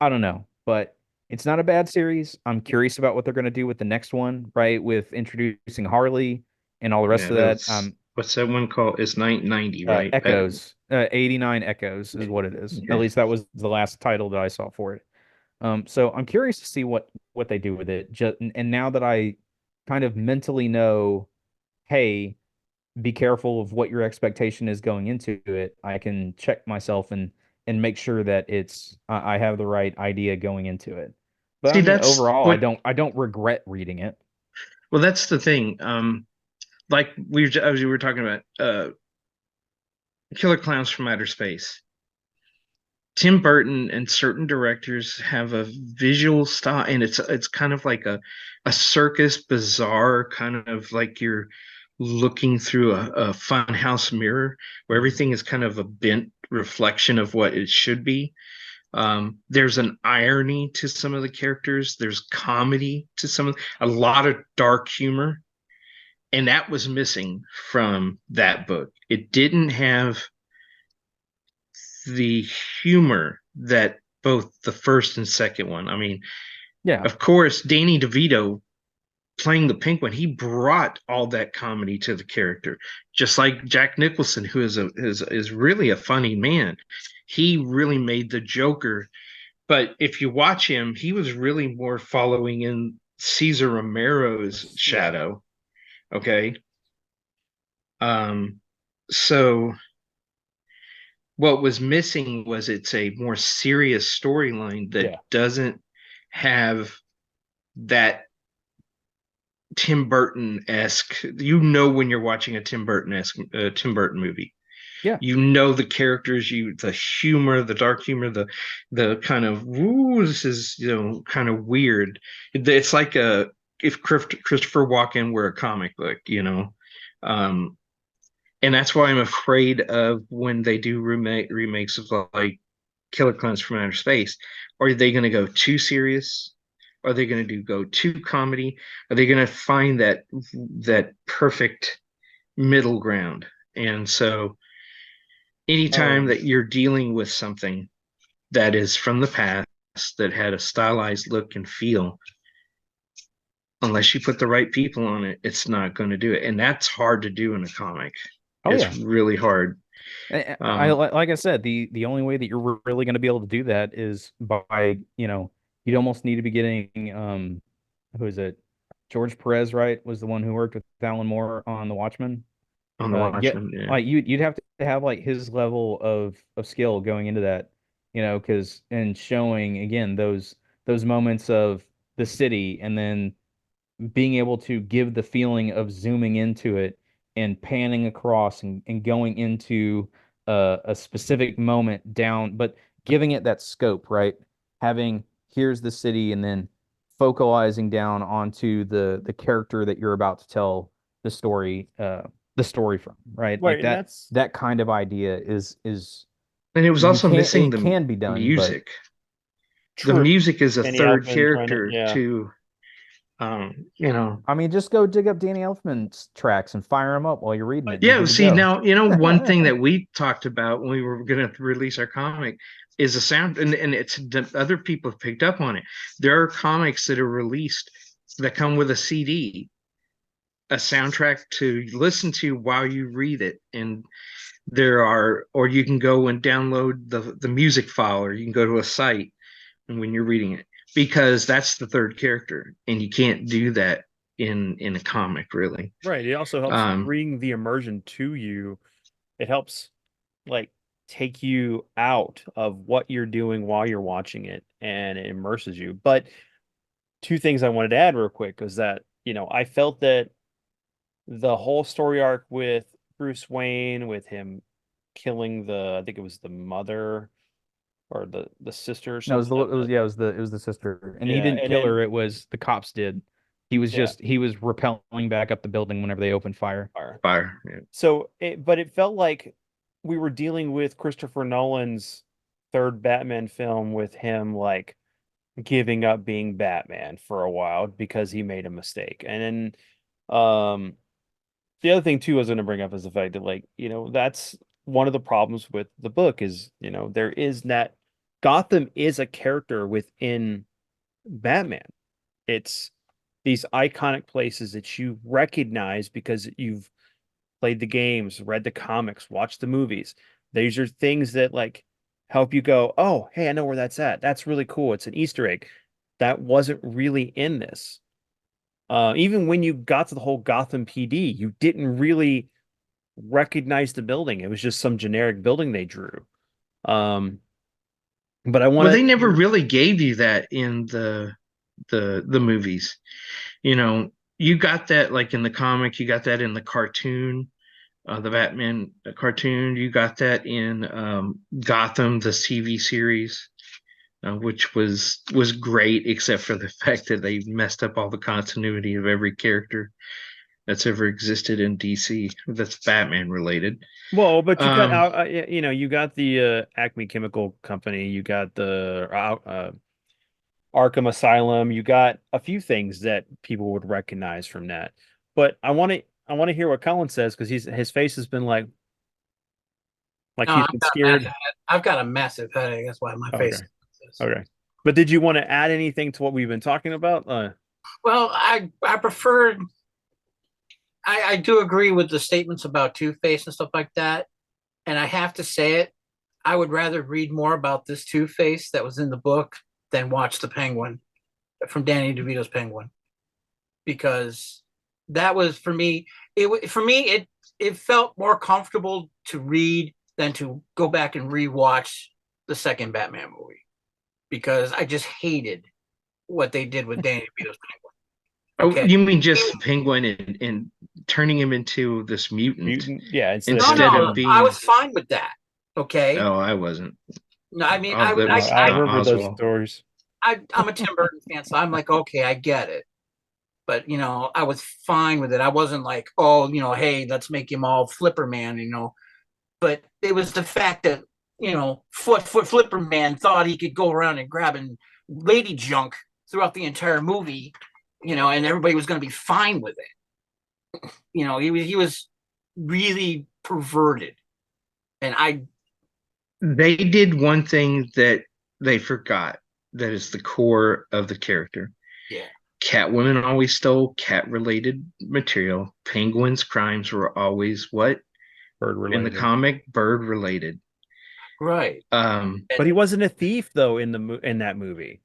I don't know, but it's not a bad series. I'm curious about what they're going to do with the next one, right? With introducing Harley and all the rest Yeah, of that. that's what's that one called? It's 990, right? Echoes, 89 Echoes is what it is. At Okay. least that was the last title that I saw for it. So I'm curious to see what they do with it. And now that I kind of mentally know, hey, be careful of what your expectation is going into it, I can check myself and make sure that I have the right idea going into it. But I See, mean, that's overall, what. I don't regret reading it. Well, that's the thing. Like as we were talking about, Killer Clowns from Outer Space. Tim Burton and certain directors have a visual style, and it's kind of like a circus, bizarre kind of like you're looking through a fun house mirror where everything is kind of a bent reflection of what it should be. There's an irony to some of the characters. There's comedy to a lot of dark humor, and that was missing from that book. It didn't have the humor that both the first and second one. I mean, Yeah. of course, Danny DeVito playing the Penguin, he brought all that comedy to the character, just like Jack Nicholson, who is really a funny man. He really made the Joker. But if you watch him, he was really more following in Caesar Romero's shadow. Okay. So what was missing was it's a more serious storyline that doesn't have that Tim Burton-esque. When you're watching a Tim Burton movie. Yeah. The characters, the humor, the dark humor, the kind of this is kind of weird. It's like if Christopher Walken were a comic book, and that's why I'm afraid of when they do remakes of like Killer Clowns from Outer Space. Are they going to go too serious? Are they going to go too comedy? Are they going to find that perfect middle ground? And so anytime that you're dealing with something that is from the past that had a stylized look and feel, unless you put the right people on it, it's not going to do it. And that's hard to do in a comic. Oh It's yeah. really hard. Like I said, the only way that you're really going to be able to do that is by, you'd almost need to be getting who is it? George Perez, right? Was the one who worked with Alan Moore on The Watchmen. On the Get Watchmen, yeah. like you'd have to have like his level of skill going into that, because and showing again those moments of the city and then being able to give the feeling of zooming into it and panning across and going into a specific moment down, but giving it that scope, right? Having here's the city and then focalizing down onto the character that you're about to tell the story from, right? Right, Like and that's that kind of idea is And it was you also can't missing it the can be done, but music. The true. music is a Danny third Elfman trying to, character yeah. to, I mean, just go dig up Danny Elfman's tracks and fire them up while you're reading it. And you're Yeah, good to see go. now, one thing that we talked about when we were going to release our comic is the sound, and it's the other people have picked up on it. There are comics that are released that come with a CD, a soundtrack to listen to while you read it, and or you can go and download the music file, or you can go to a site and when you're reading it, because that's the third character, and you can't do that in a comic, really. Right. It also helps bring the immersion to you. It helps like take you out of what you're doing while you're watching it, and it immerses you. But two things I wanted to add real quick is that, I felt that the whole story arc with Bruce Wayne, with him killing I think it was the mother or the sister or No, it was something. it was the sister, and he Yeah, didn't and kill then her. It was the cops did. He was yeah, he was rappelling back up the building whenever they opened fire. Fire. Yeah. So, but it felt like we were dealing with Christopher Nolan's third Batman film with him like giving up being Batman for a while because he made a mistake. And then the other thing too I was going to bring up is the fact that like, that's one of the problems with the book is, there is that Gotham is a character within Batman. It's these iconic places that you recognize because you've played the games, read the comics, watched the movies. These are things that like help you go, oh, hey, I know where that's at. That's really cool. It's an Easter egg. That wasn't really in this. Even when you got to the whole Gotham PD, you didn't really recognize the building. It was just some generic building they drew. But I want Well, they never really gave you that in the movies. You got that like in the comic, you got that in the cartoon, the Batman cartoon. You got that in Gotham, the TV series, which was great, except for the fact that they messed up all the continuity of every character that's ever existed in DC that's Batman related. Well, but you got you got the Acme Chemical Company, you got the Arkham Asylum, you got a few things that people would recognize from that. But I want to hear what Colin says because his face has been like No, he's been scared. I've got a massive headache. That's why my face. Okay. But did you want to add anything to what we've been talking about? Well, I prefer. I do agree with the statements about Two-Face and stuff like that. And I have to say it, I would rather read more about this Two-Face that was in the book than watch the Penguin from Danny DeVito's Penguin, because that was for me. It felt more comfortable to read than to go back and rewatch the second Batman movie, because I just hated what they did with Danny DeVito's Penguin. Okay. Oh, you mean just Penguin and turning him into this mutant? Yeah, instead no, of being. I was fine with that. Okay. Oh, I wasn't. No, I mean, I remember those stories. I'm a Tim Burton fan, so I'm like, okay, I get it. But I was fine with it. I wasn't like, oh, hey, let's make him all Flipper Man, But it was the fact that Flipper Man thought he could go around and grabbing lady junk throughout the entire movie, and everybody was going to be fine with it. He was really perverted, and they did one thing that they forgot that is the core of the character. Yeah. Catwoman always stole cat-related material. Penguin's crimes were always what? Bird In the related. comic, bird-related. Right. But he wasn't a thief though in that movie.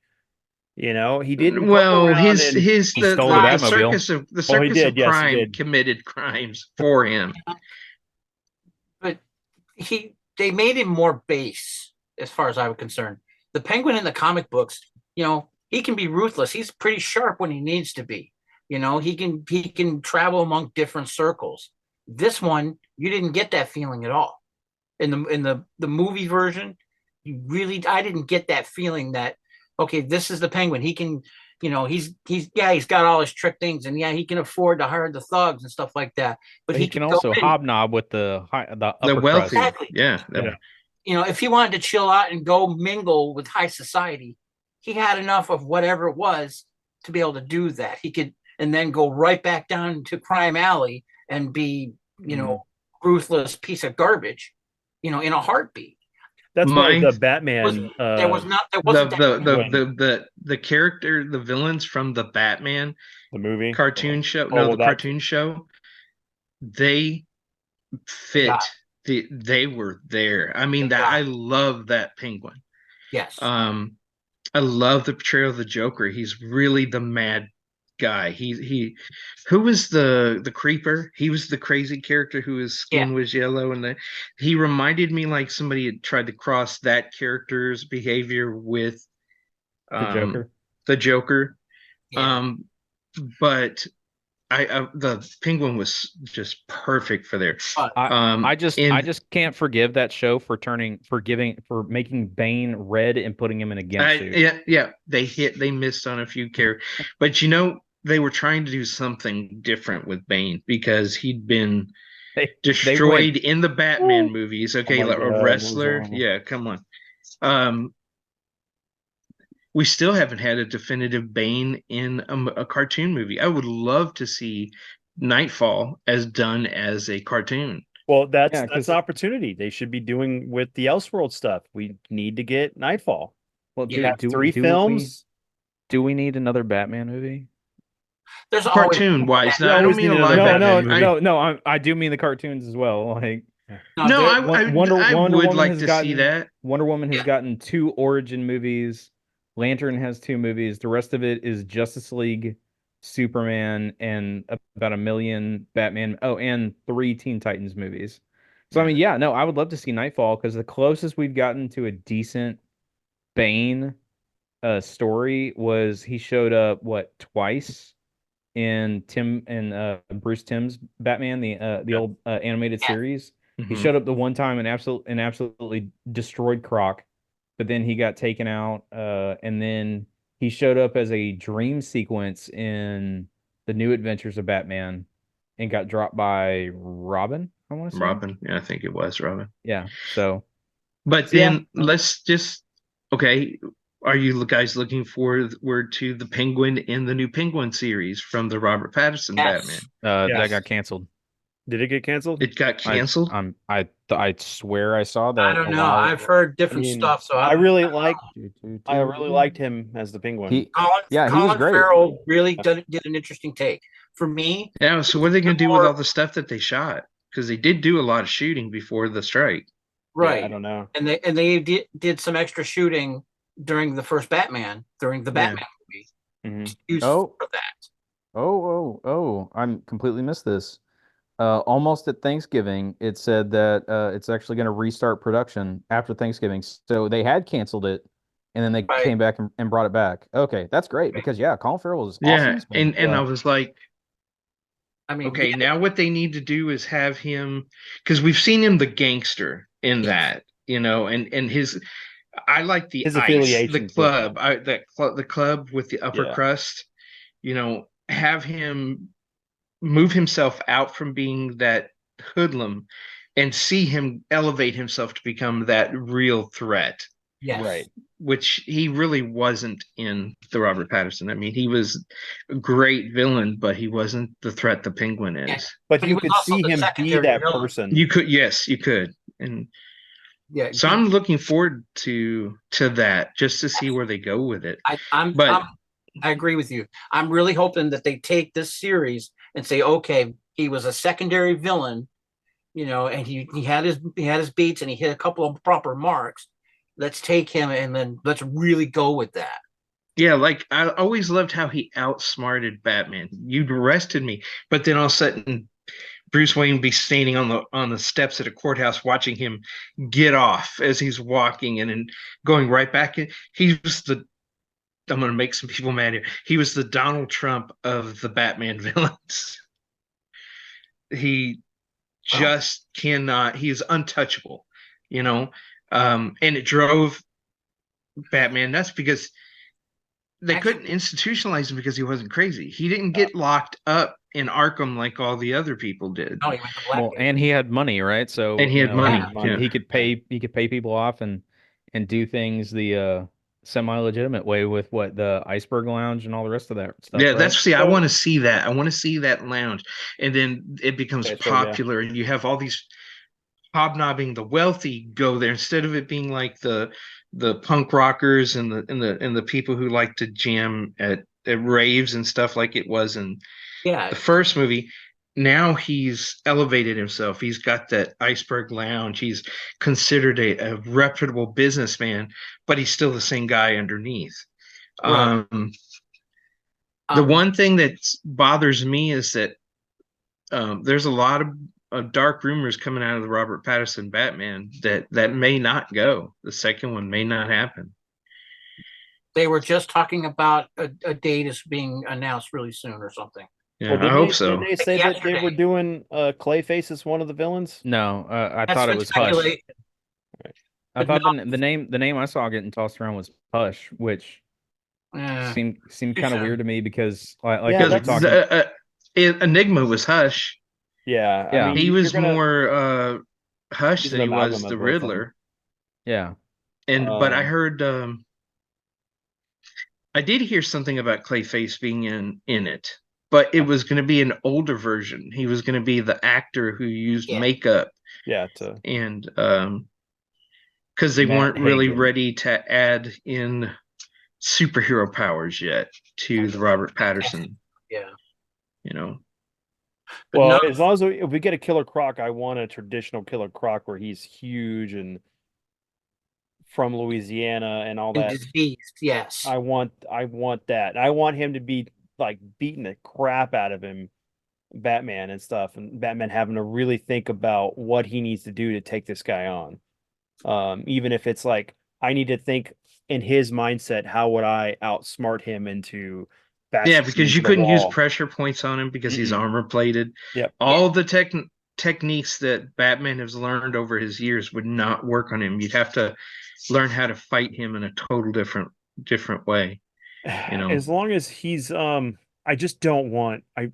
You know, he didn't go Well, around his and his He the, stole the, the the Batmobile. circus of the Oh, he circus did. of Yes, he crime did. committed crimes for him. But they made him more base as far as I was concerned. The Penguin in the comic books, he can be ruthless. He's pretty sharp when he needs to be. He can travel among different circles. This one, you didn't get that feeling at all. In the movie version, I didn't get that feeling that, okay, this is the Penguin. He can, he's got all his trick things, and he can afford to hire the thugs and stuff like that. But He he can go also in. hobnob with the The upper wealthy, crust. Exactly. yeah. If he wanted to chill out and go mingle with high society, he had enough of whatever it was to be able to do that. He could, and then go right back down to crime alley and be, ruthless piece of garbage, in a heartbeat. that's why My the Batman There wasn't the character, the villains from the Batman the movie cartoon show, well, the cartoon show, they fit. Yeah. They were there. I mean, Yeah. I love that Penguin. Yes. I love the portrayal of the Joker. He's really the mad guy. Who was the creeper? He was the crazy character whose skin was yellow, and he reminded me like somebody had tried to cross that character's behavior with The Joker. The Joker. Yeah. But the Penguin was just perfect for there. I just can't forgive that show for making Bane red and putting him in a gimp suit. Yeah. They missed on a few characters, but they were trying to do something different with Bane because he'd been destroyed in the Batman movies. Okay, Oh my like God, a wrestler. Rosanna. Yeah, come on. We still haven't had a definitive Bane in a cartoon movie. I would love to see Nightfall as done as a cartoon. Well, that's Yeah, an opportunity they should be doing with the Elseworld stuff. We need to get Nightfall. Well, You have three films. Do we need another Batman movie? There's always Cartoon wise, We I don't always mean need a live another action. Batman No. I do mean the cartoons as well. Like I Wonder would Woman like has to see gotten- that. Wonder Woman has gotten 2 origin movies. Lantern has 2 movies. The rest of it is Justice League, Superman, and about 1 million Batman. Oh, and 3 Teen Titans movies. So I mean, I would love to see Nightfall because the closest we've gotten to a decent Bane story was he showed up twice in Bruce Timm's Batman, the old animated series. He Mhm. showed up the one time and absolutely destroyed Croc, but then he got taken out, and then he showed up as a dream sequence in the New Adventures of Batman and got dropped by Robin, I want to say. Robin. Yeah, I think it was Robin. Yeah. So But then let's just are you guys looking forward to the Penguin in the new Penguin series from the Robert Pattinson Batman? Yes. that got canceled. Did it get canceled? It got canceled. I swear I saw that. I don't know. I've heard different stuff, so I really liked him as the Penguin. He Colin was great. Farrell really did an interesting take. For me, Yeah. So what are they going to do with all the stuff that they shot? Because they did do a lot of shooting before the strike. right? Yeah, I don't know. And they did some extra shooting during the first Batman, during the Batman movie. Mhm. Used Oh. for that. Oh, I'm completely missed this. Almost at Thanksgiving, it said that it's actually going to restart production after Thanksgiving. So they had canceled it, and then they Right. came back and brought it back. Okay, that's great because Colin Farrell is awesome. Yeah, in this movie. and I was like, I mean, okay, now what they need to do is have him, because we've seen him the gangster in that, and his. I like the His ice, affiliations the with club, the club with the upper Yeah. crust. Have him move himself out from being that hoodlum, and see him elevate himself to become that real threat, yes. Right. which he really wasn't in the Robert Pattinson. I mean, he was a great villain, but he wasn't the threat the Penguin is. Yeah. But But he you was could also see the him be secondary that villain. person. You could, and Yeah. so I'm looking forward to that, just to see where they go with it. I'm But I agree with you. I'm really hoping that they take this series and say, okay, he was a secondary villain, and he had his beats and he hit a couple of proper marks. Let's take him and then let's really go with that. Yeah, like I always loved how he outsmarted Batman. You'd arrested me, but then all of a sudden Bruce Wayne be standing on the steps at a courthouse watching him get off as he's walking and then going right back in. He was the I'm gonna make some people mad here. He was the Donald Trump of the Batman villains. He just cannot, he is untouchable, you know. And it drove Batman nuts because they couldn't institutionalize him because he wasn't crazy. He didn't get locked up in Arkham like all the other people did. No, he went to Well, Blackgate. and he had money, right? So And he had money. Yeah. He could pay people off and do things the semi-legitimate way with what the Iceberg Lounge and all the rest of that stuff. Yeah, right? that's I So- want to see that. I want to see that lounge, and then it becomes Okay, so, yeah. popular, and you have all these hobnobbing. The wealthy go there instead of it being like the punk rockers and the people who like to jam at raves and stuff like it was in Yeah, the first movie. Now he's elevated himself. He's got that Iceberg Lounge. He's considered a reputable businessman, but he's still the same guy underneath. Right. The one thing that bothers me is that there's a lot of dark rumors coming out of the Robert Pattinson Batman that may not go. The second one may not happen. they were just talking about a date is being announced really soon or something. Yeah, I didn't hope they, so. Didn't they say that they Yesterday. were doing Clayface as one of the villains? No, I That's thought it been was Hush. speculation. I but thought no. the name I saw getting tossed around was Hush, which Yeah. seemed too kind of soon. weird to me because like Yeah, you were Because talking. Enigma was Hush. Yeah, Yeah. I mean, He you're was gonna- more Hush He's than an he was amalgam the of both of them. Riddler. Yeah. But I heard I did hear something about Clayface being in it, but it was going to be an older version. He was going to be the actor who used Yeah. makeup, yeah, to and because they Matt weren't really Hagen. ready to add in superhero powers yet to the Robert Patterson. Yeah. You know, But well, no, as long as if we get a Killer Croc, I want a traditional Killer Croc where he's huge and from Louisiana and all that. diseased, yes. I want that. I want him to be like beating the crap out of him, Batman and stuff, and Batman having to really think about what he needs to do to take this guy on. Even if it's like I need to think in his mindset, how would I outsmart him into yeah, because you the couldn't use wall? pressure points on him because he's Mm-mm. armor plated. Yep. All the techniques that Batman has learned over his years would not work on him. You'd have to learn how to fight him in a total different way. You know. As long as he's I just don't want I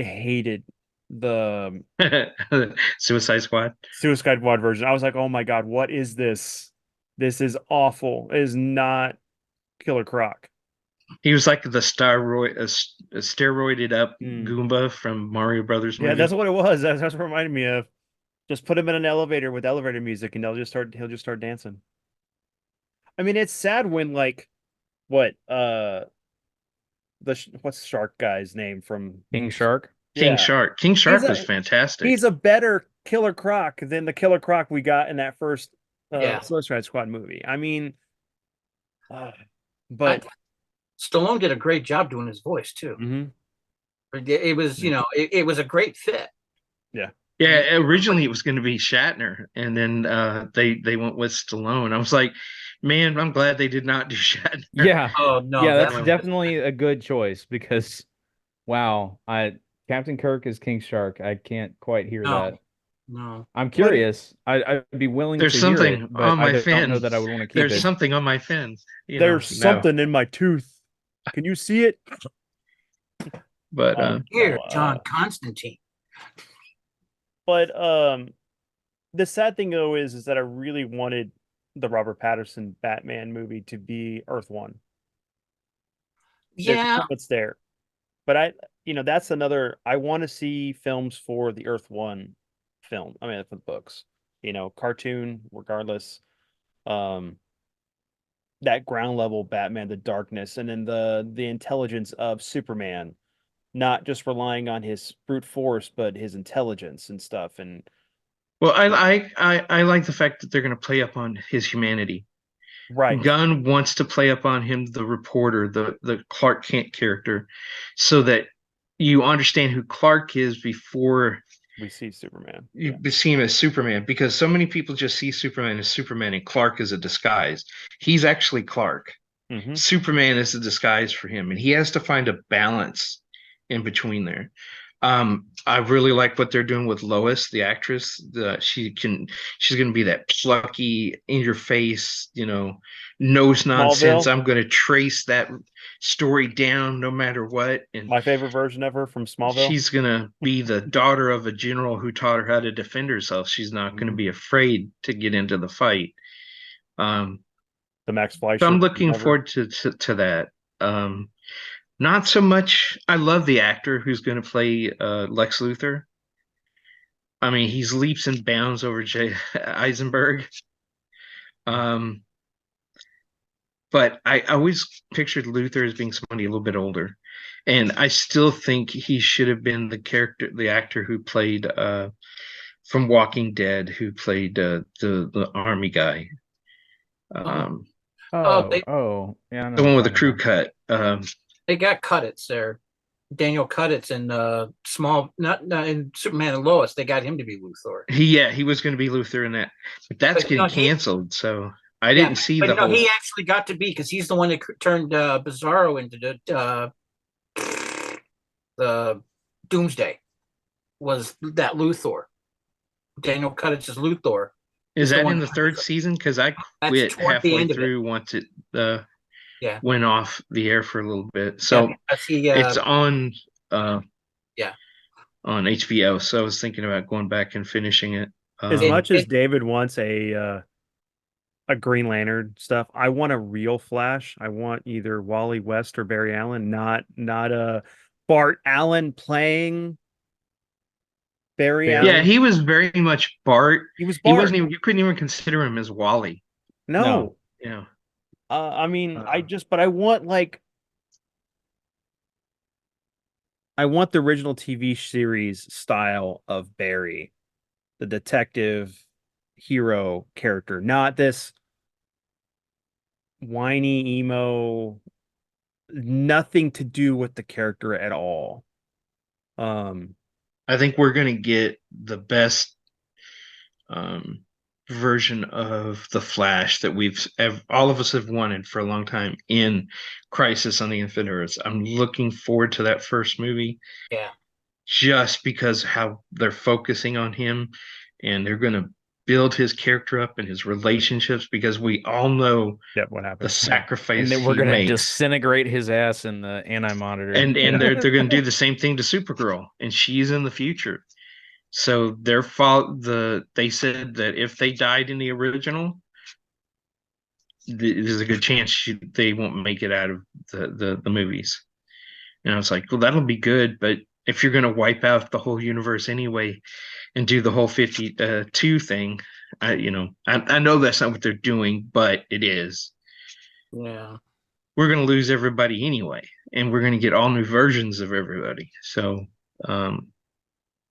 hated the Suicide Squad. Suicide Squad version. I was like, oh my god, what is this? This is awful. It is not Killer Croc. He was like the steroided up Mm. Goomba from Mario Brothers movie. Yeah, that's what it was. That's what it reminded me of. Just put him in an elevator with elevator music, and he'll just start dancing. I mean, it's sad when like what what's the shark guy's name from King Shark. King Yeah. Shark. King Shark a- was fantastic. He's a better Killer Croc than the Killer Croc we got in that first Yeah. Suicide Squad movie. I mean, but Stallone did a great job doing his voice too. Mhm. It was, it was a great fit. Yeah, originally it was going to be Shatner, and then they went with Stallone. I was like, man, I'm glad they did not do Shatner. Yeah. Oh no, Yeah, that that's was- definitely a good choice because wow, Captain Kirk is King Shark. I can't quite hear No. that. no. I'm curious. I'd be willing There's to something hear it, but on my I don't know fin. that I would want to keep There's it. something on my fin. You know, there's no. something in my tooth. Can you see it? But Here, John Constantine. But the sad thing though is that I really wanted the Robert Patterson Batman movie to be Earth One. Yeah, It's there. But that's another I want to see films for the Earth One film. I mean for the books. Cartoon, regardless. that ground level Batman, the darkness, and then the intelligence of Superman, not just relying on his brute force, but his intelligence and stuff. And Well, I like the fact that they're going to play up on his humanity. right, Gunn wants to play up on him, the reporter, the Clark Kent character, so that you understand who Clark is before we see Superman. you see him as Superman. Because so many people just see Superman as Superman, and Clark is a disguise. He's actually Clark. Hmm. Superman is a disguise for him, and he has to find a balance in between there. I really like what they're doing with Lois, the actress. She's going to be that plucky, in your face, knows nonsense. Smallville, I'm going to trace that story down no matter what. And my favorite version of her from Smallville. she's going to be the daughter of a general who taught her how to defend herself. She's not going to be afraid to get into the fight. Um, The Max Fleischer. so I'm looking whatever. forward to that. Not so much. I love the actor who's going to play Lex Luthor. I mean, he's leaps and bounds over Jay Eisenberg. But I always pictured Luthor as being somebody a little bit older, and I still think he should have been the actor who played from Walking Dead, who played the army guy. Oh, Yeah, I know The what one you're with the talking crew about. cut. they got Cuttits there. Daniel Cuttits in not in Superman and Lois. They got him to be Luthor. He was going to be Luthor in that, but that's But, getting no, he- canceled. So I didn't see But the whole. he actually got to be, because he's the one that turned Bizarro into the Doomsday. Was that Luthor? Daniel Cuttits is Luthor. Is the that one in the that- third season? Because I That's quit toward the halfway end of it. through once it Yeah. went off the air for a little bit. So it's on Yeah. on HBO. So I was thinking about going back and finishing it. As Um, much as David wants a Green Lantern stuff, I want a real Flash. I want either Wally West or Barry Allen, not a Bart Allen playing Barry Yeah, Allen. yeah, he was very much Bart. He was He Bart. wasn't even. You couldn't even consider him as Wally. No. Yeah. I mean, Uh, but I want I want the original TV series style of Barry, the detective hero character, not this whiny emo, nothing to do with the character at all. I think we're gonna get the best version of the Flash that all of us have wanted for a long time in Crisis on the Infinite Earths. I'm looking forward to that first movie. Yeah. Just because how they're focusing on him, and they're going to build his character up and his relationships, because we all know what the happened. sacrifice And then we're he gonna makes. disintegrate his ass in the anti-monitor. And they're going to do the same thing to Supergirl, and she's in the future. So they said that if they died in the original, there's a good chance they won't make it out of the movies. And I was like, well, that'll be good, but if you're going to wipe out the whole universe anyway and do the whole 52 thing, I know that's not what they're doing, but it is. Yeah. We're going to lose everybody anyway, and we're going to get all new versions of everybody. So,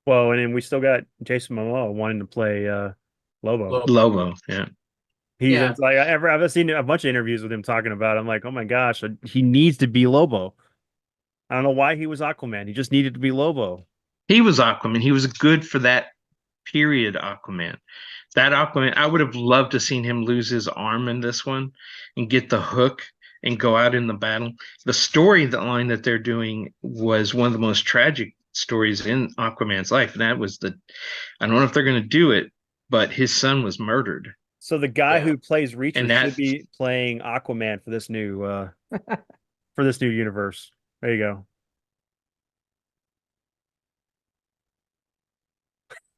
well, and then we still got Jason Momoa wanting to play Lobo. Lobo, yeah. It's like I've seen a bunch of interviews with him talking about it. I'm like, oh my gosh, he needs to be Lobo. I don't know why he was Aquaman. He just needed to be Lobo. He was Aquaman. He was good for that period Aquaman. That Aquaman, I would have loved to seen him lose his arm in this one and get the hook and go out in the battle. The story, the line that they're doing was one of the most tragic stories in Aquaman's life. And that was I don't know if they're going to do it, but his son was murdered. So the guy who plays Reacher And should be playing Aquaman for this new universe. There you go.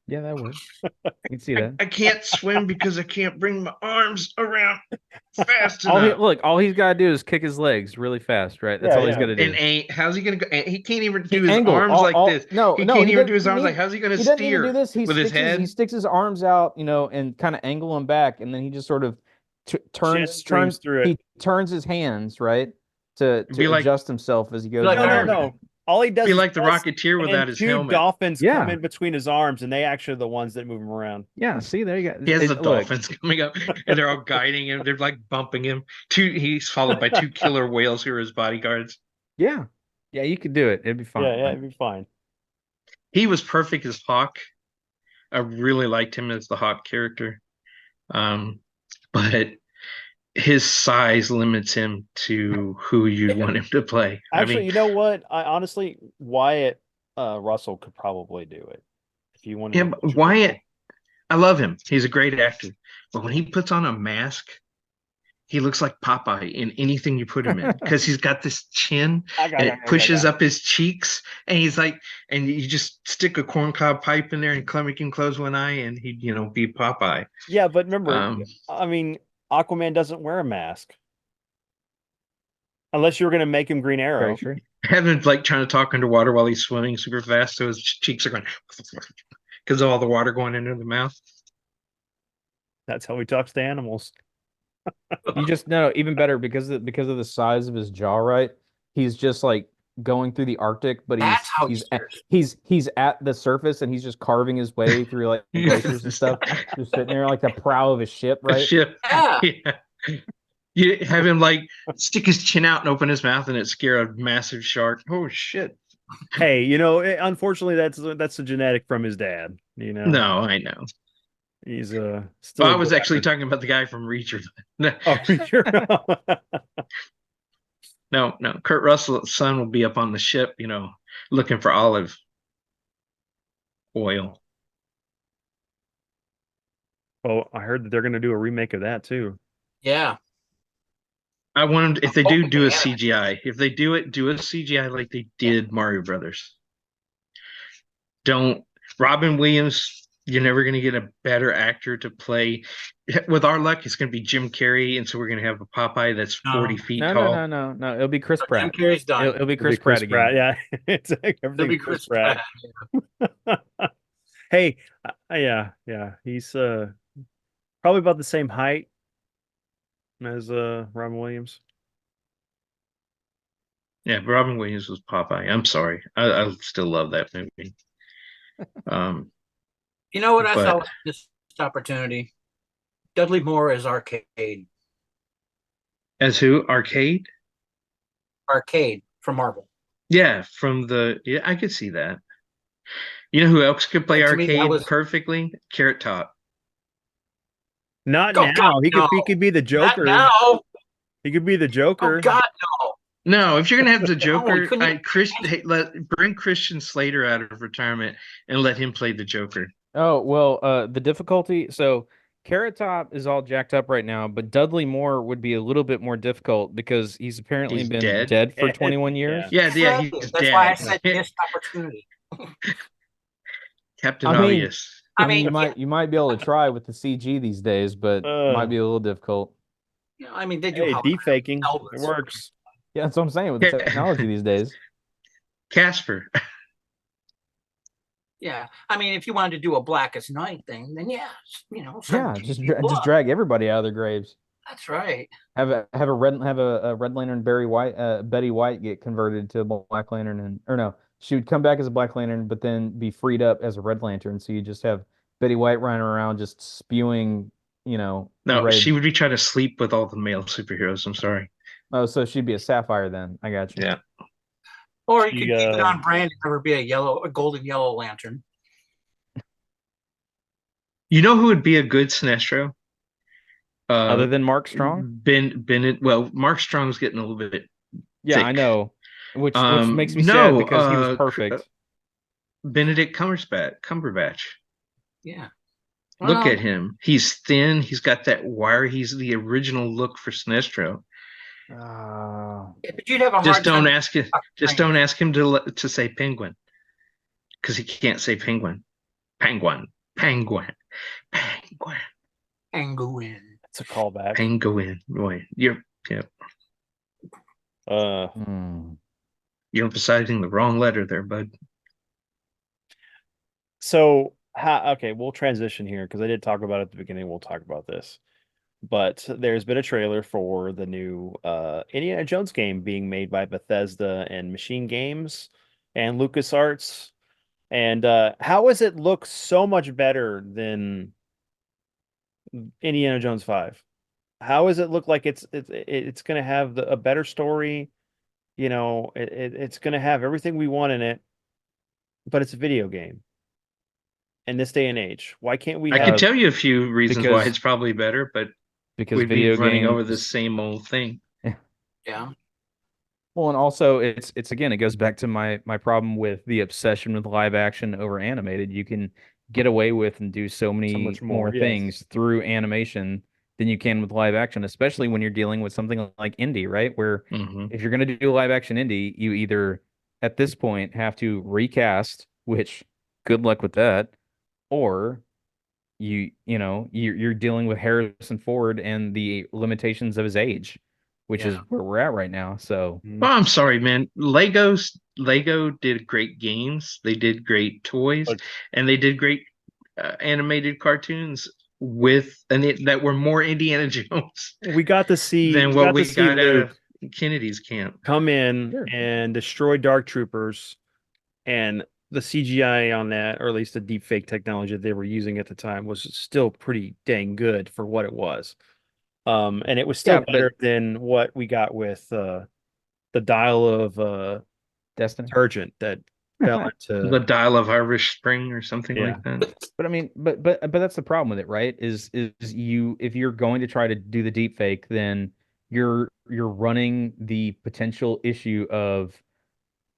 Yeah, that works. You can see that. I can't swim because I can't bring my arms around fast All enough. all he's got to do is kick his legs really fast, right? That's Yeah, all he's yeah. got to do. And how's he going to go? He can't even do He his angle, arms like this. No, He no, can't he even do doesn't his arms need- like, how's he going to He doesn't need to steer do this. with his head? He sticks his arms out, and kind of angle them back, and then he just sort of Shit streams through it. he turns his hands, right, to Be like- adjust himself as he goes. like No, no, Iron along. Man. no. All he does Be is like the press, Rocketeer and then without his two helmet. dolphins come Yeah. in between his arms, and they actually are the ones that move him around. Yeah, see, there you go. He has the Look, dolphins coming up, and they're all guiding him. They're like bumping him. He's followed by two killer whales who are his bodyguards. yeah, yeah, you could do it. It'd be fine. Yeah, it'd be fine. He was perfect as Hawk. I really liked him as the Hawk character. But his size limits him to who you want him to play. Actually, I mean, you know what? I honestly, Wyatt Russell could probably do it if you want. yeah, but Wyatt, I love him. He's a great actor. But when he puts on a mask, he looks like Popeye in anything you put him in because he's got this chin and it pushes up his cheeks, and he's like, and you just stick a corncob pipe in there and make him close one eye, and he'd be Popeye. Yeah, but remember, Um, I mean, Aquaman doesn't wear a mask unless you were going to make him Green Arrow. Very true. Having like trying to talk underwater while he's swimming super fast, so his cheeks are going because of all the water going into the mouth. That's how he talks to animals. You just no, even better because of the size of his jaw, right? He's just like going through the Arctic, but That's how he's at the surface and he's just carving his way through like glaciers and stuff, just sitting there like the prow of a ship, A right? ship. Yeah. Yeah. You have him like stick his chin out and open his mouth, and it scare a massive shark. Oh shit! Hey, unfortunately, that's a genetic from his dad. No, I know. He's Well, still. I was actually talking about the guy from Reacher. Oh, sure. No. Kurt Russell's son will be up on the ship, looking for olive oil. Well, I heard that they're going to do a remake of that too. Yeah. I want them, if they do a Yeah. CGI. If they do a CGI like they did Mario Brothers. Robin Williams, you're never going to get a better actor to play. With our luck, it's going to be Jim Carrey, and so we're going to have a Popeye that's 40 feet No, tall. no. It'll be Chris Jim Pratt. Carrey's done. It'll be Chris Pratt again. Yeah, it's like It'll everything be Chris Chris Pratt. Pratt. Hey, yeah. He's probably about the same height as Robin Williams. Yeah, Robin Williams was Popeye. I'm sorry. I still love that movie. You know what I But- thought was this opportunity? Dudley Moore as Arcade. As who? Arcade? Arcade from Marvel. Yeah, I could see that. You know who else could play To me, that Arcade was- perfectly? Carrot Top. Not Oh, now. God, he no. could be the Not Joker. now. He could be the Joker. Oh God, no. No, if you're gonna have the Joker, couldn't bring Christian Slater out of retirement and let him play the Joker. Oh, well, the difficulty. So Carrot Top is all jacked up right now, but Dudley Moore would be a little bit more difficult because he's apparently He's been dead? dead for Yeah, 21 years. Yeah, Exactly. he's That's dead. why I said missed opportunity. Captain I mean- Obvious. I mean, you might be able to try with the CG these days, but it might Uh. be a little difficult. I mean, they do. Hey, Howard defaking. Elvis. It works. Yeah, that's what I'm saying with the technology these days. Casper. Yeah, I mean, if you wanted to do a Blackest Night thing, then yeah, Yeah, 17 just people up. drag everybody out of their graves. That's right. Have a Red Lantern Betty White get converted to a Black Lantern, or no, she would come back as a Black Lantern, but then be freed up as a Red Lantern. So you just have Betty White running around just spewing, No, red. she would be trying to sleep with all the male superheroes. I'm sorry. Oh, so she'd be a Sapphire then. I got you. Yeah. Or you She, could keep it on brand and never be a golden yellow lantern. You know who would be a good Sinestro? Other than Mark Strong. Bennett. Well, Mark Strong's getting a little bit. Yeah, I thick. know. Which makes me no, sad because he was uh, perfect. Benedict Cumberbatch. Yeah. Look Well, at him. He's thin. He's got that wire. He's the original look for Sinestro. yeah, but you'd have a hard Just don't time. ask him. Just don't ask him to say penguin, because he can't say penguin. Penguin. Penguin. It's a callback. Penguin. Boy, you're emphasizing the wrong letter there, bud. So, okay, we'll transition here because I did talk about it at the beginning. We'll talk about this. but there's been a trailer for the new Indiana Jones game being made by Bethesda and Machine Games and LucasArts. And how does it look so much better than Indiana Jones 5? How does it look like it's going to have a better story? You know, it's going to have everything we want in it, but it's a video game in this day and age. Why can't we I have can tell you a few reasons why because- it's probably better, but because we'd be video running over games the same old thing. Yeah. Well, and also it's again, it goes back to my problem with the obsession with live action over animated. You can get away with and do so many much more, more yes. things through animation than you can with live action, especially when you're dealing with something like indie, right? Where Hmm. if you're going to do live action indie, you either at this point have to recast, which good luck with that, or you're dealing with Harrison Ford and the limitations of his age, which is Yeah. where we're at right now. So Well, I'm sorry, man. Lego did great games. They did great toys, But- and they did great animated cartoons that were more Indiana Jones we got to see than we what got we to see got out Luke of Kennedy's camp. come in Sure. and destroy Dark Troopers, and the CGI on that, or at least the deep fake technology that they were using at the time, was still pretty dang good for what it was. And it was still Yeah, but- better than what we got with the dial of Destiny. detergent that fell The into Dial of Irish Spring or something Yeah. like that. But I mean, but that's the problem with it, right? Is you if you're going to try to do the deep fake, then you're running the potential issue of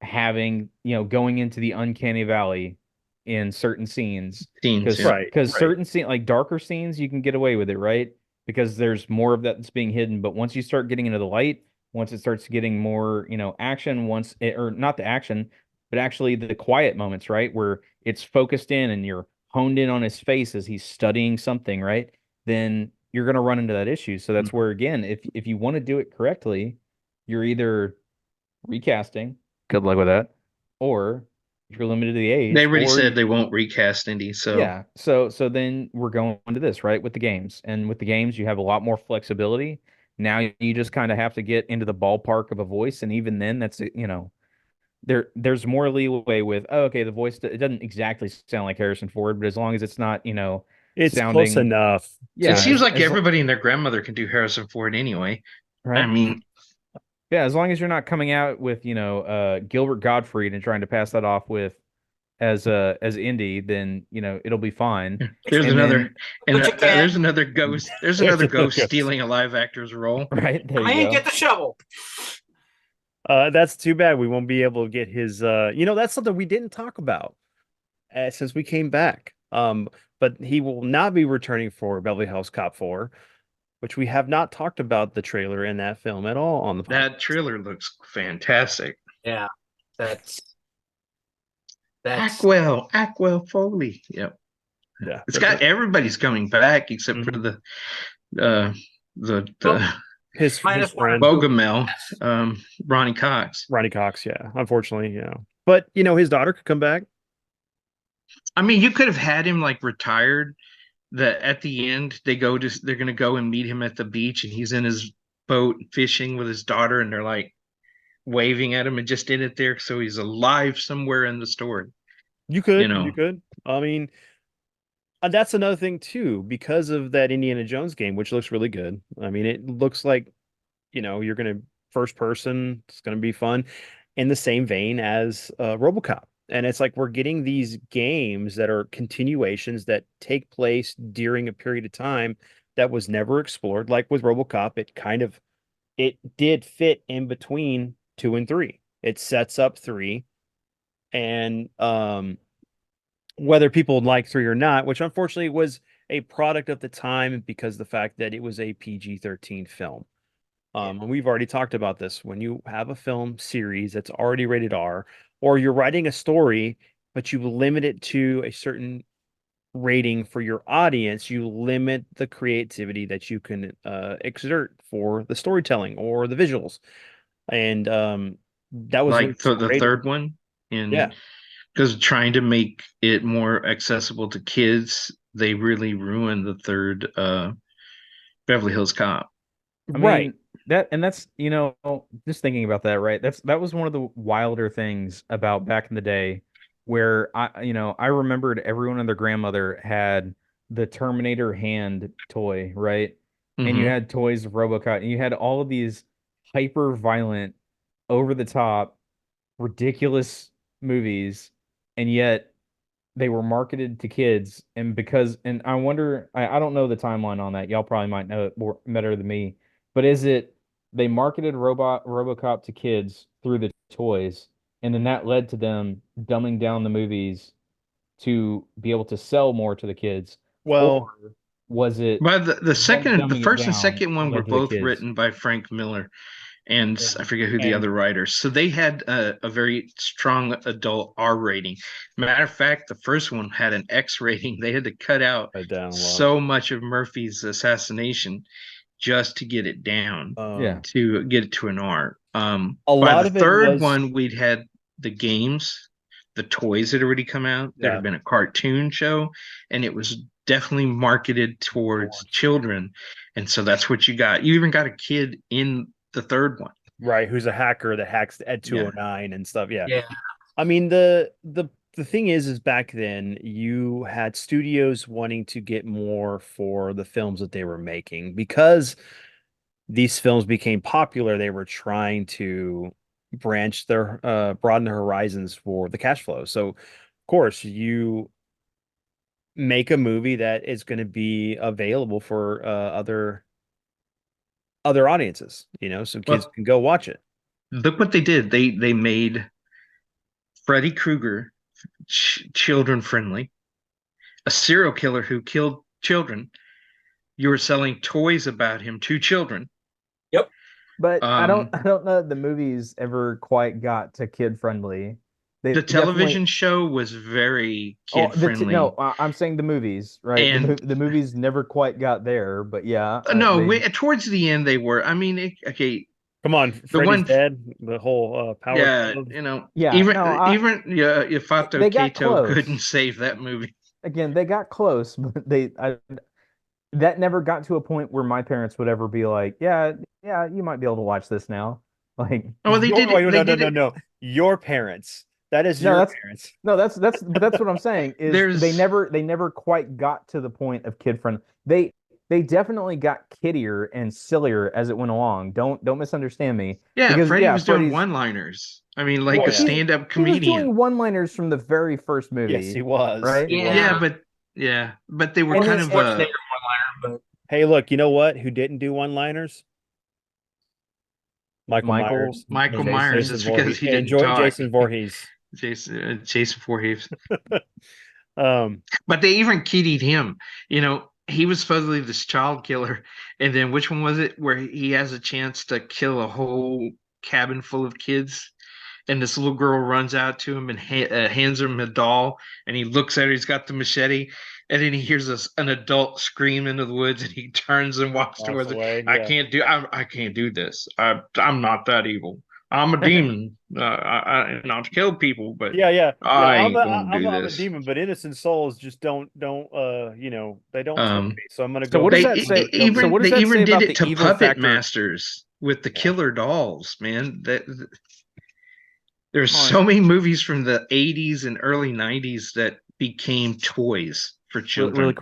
having, going into the uncanny valley in certain scenes. Scenes, Because yeah. Right. certain scene like darker scenes you can get away with it, right? Because there's more of that that's being hidden. But once you start getting into the light, once it starts getting more, action, or not the action, but actually the quiet moments, right? Where it's focused in and you're honed in on his face as he's studying something, right? Then you're gonna run into that issue. So that's where again, if you want to do it correctly, you're either recasting, good luck with that, or if you're limited to the age, They already or said they won't recast Indy, so yeah. So then we're going to this, right? With the games. And with the games, you have a lot more flexibility. Now you just kind of have to get into the ballpark of a voice. And even then that's, there's more leeway with, oh, okay, the voice, it doesn't exactly sound like Harrison Ford, but as long as it's not, it's close sounding, enough. yeah, it seems like as- everybody and their grandmother can do Harrison Ford anyway. right? I mean, Yeah, as long as you're not coming out with, Gilbert Gottfried and trying to pass that off with as Indy, then it'll be fine. there's And another then- and But you there's can't- another ghost. There's There's another another ghost ghost. stealing a live actor's role. Right there I you ain't go. get the shovel. That's too bad. We won't be able to get his. That's something we didn't talk about since we came back. But he will not be returning for Beverly Hills Cop 4, which we have not talked about the trailer in that film at all on the podcast. That trailer looks fantastic. Yeah. That's Ackwell Foley. Yep. Yeah, It's got everybody's coming back except for Mhm. the his Minus one. friend Bogomel, Ronnie Cox. Ronnie Cox. Yeah, unfortunately, but his daughter could come back. I mean, you could have had him like retired. That at the end they're gonna go and meet him at the beach, and he's in his boat fishing with his daughter, and they're like waving at him, and just in it there, so he's alive somewhere in the story. You could, You know. you could. I mean, that's another thing too, because of that Indiana Jones game, which looks really good. I mean, it looks like, you're gonna first person. It's gonna be fun, in the same vein as RoboCop. And it's like we're getting these games that are continuations that take place during a period of time that was never explored. Like with RoboCop, it did fit in between 2 and 3. It sets up 3, and whether people like 3 or not, which unfortunately was a product of the time because of the fact that it was a PG-13 film. And we've already talked about this. When you have a film series that's already rated R, or you're writing a story, but you limit it to a certain rating for your audience, you limit the creativity that you can exert for the storytelling or the visuals. And that was Like what's the great. third one, and Yeah. because trying to make it more accessible to kids, they really ruined the third Beverly Hills Cop. I Right. mean, that's just thinking about that, right? That was one of the wilder things about back in the day where I remembered everyone and their grandmother had the Terminator hand toy, right? And you Hmm. had toys of RoboCop, and you had all of these hyper violent, over the top, ridiculous movies, and yet they were marketed to kids. And I wonder, I don't know the timeline on that. Y'all probably might know it more better than me. But is it they marketed RoboCop to kids through the toys, and then that led to them dumbing down the movies to be able to sell more to the kids? Well, Or was it But them the dumbing it first and down second one were led to the both kids? written by Frank Miller, and Yeah. I forget who the and other writers. So they had a very strong adult R rating. Matter of fact, the first one had an X rating. They had to cut out down low. so much of Murphy's assassination just to get it down, Yeah. to get it to an R. A By lot the of it third was one, we'd had the games, the toys had already come out. There Yeah. had been a cartoon show, and it was definitely marketed towards children. And so that's what you got. You even got a kid in the third one. right, who's a hacker that hacks Ed 209 and stuff. Yeah. Yeah. I mean, the thing is back then you had studios wanting to get more for the films that they were making because these films became popular. They were trying to broaden their horizons for the cash flow. So, of course, you make a movie that is going to be available for other audiences, so kids Well, can go watch it. look what they did. They made Freddy Krueger children friendly, a serial killer who killed children. You were selling toys about him to children. But I Um, don't know that the movies ever quite got to kid friendly. They the definitely. television show was very Oh, kid friendly. no, I'm saying the movies, right? And The movies never quite got there, but yeah, no, they towards the end they were. I mean, okay, Come on, the Freddy's one, dead. The whole power yeah, glove. yeah, no, yeah, Ifato they got Kato couldn't close. save that movie. Again, they got close, but that never got to a point where my parents would ever be like, yeah, yeah, you might be able to watch this now. Like, Oh, they did Wait, it. no, They no, did no, it. no. Your parents. That is no, your that's parents. no, but that's what I'm saying is There's they never quite got to the point of kid friendly. They definitely got kiddier and sillier as it went along. Don't misunderstand me. Yeah, Because Freddie yeah, was doing Freddy's one-liners. I mean, Oh, like a yeah. stand-up he was comedian. doing one-liners from the very first Yes, he movie, was. right? He Yeah. was. But they were And kind he- of Schwarzenegger one-liner, Hey, look, you know what? Who didn't do one-liners? Michael Myers. Michael and Myers. Jason It's because Voorhees. he And didn't talk. Jason Voorhees. Jason Voorhees. Um, But they even kiddied him. He was supposedly this child killer, and then which one was it where he has a chance to kill a whole cabin full of kids, and this little girl runs out to him and hands him a doll, and he looks at her. He's got the machete, and then he hears an adult scream into the woods, and he turns and walks walks towards it. away. I Yeah. can't do. I can't do this. I'm not that evil. I'm a demon. Not to kill people, but Yeah, yeah. I I'm ain't gonna do I'm a this. demon, but innocent souls just don't they don't tempt Um, me. So I'm gonna So go what does ahead that and say? kill So people. what does they that say even did about it the to evil Puppet factor? Masters with the Yeah. killer dolls, man. There's Hold so on. many movies from the 80s and early 90s that became toys for children.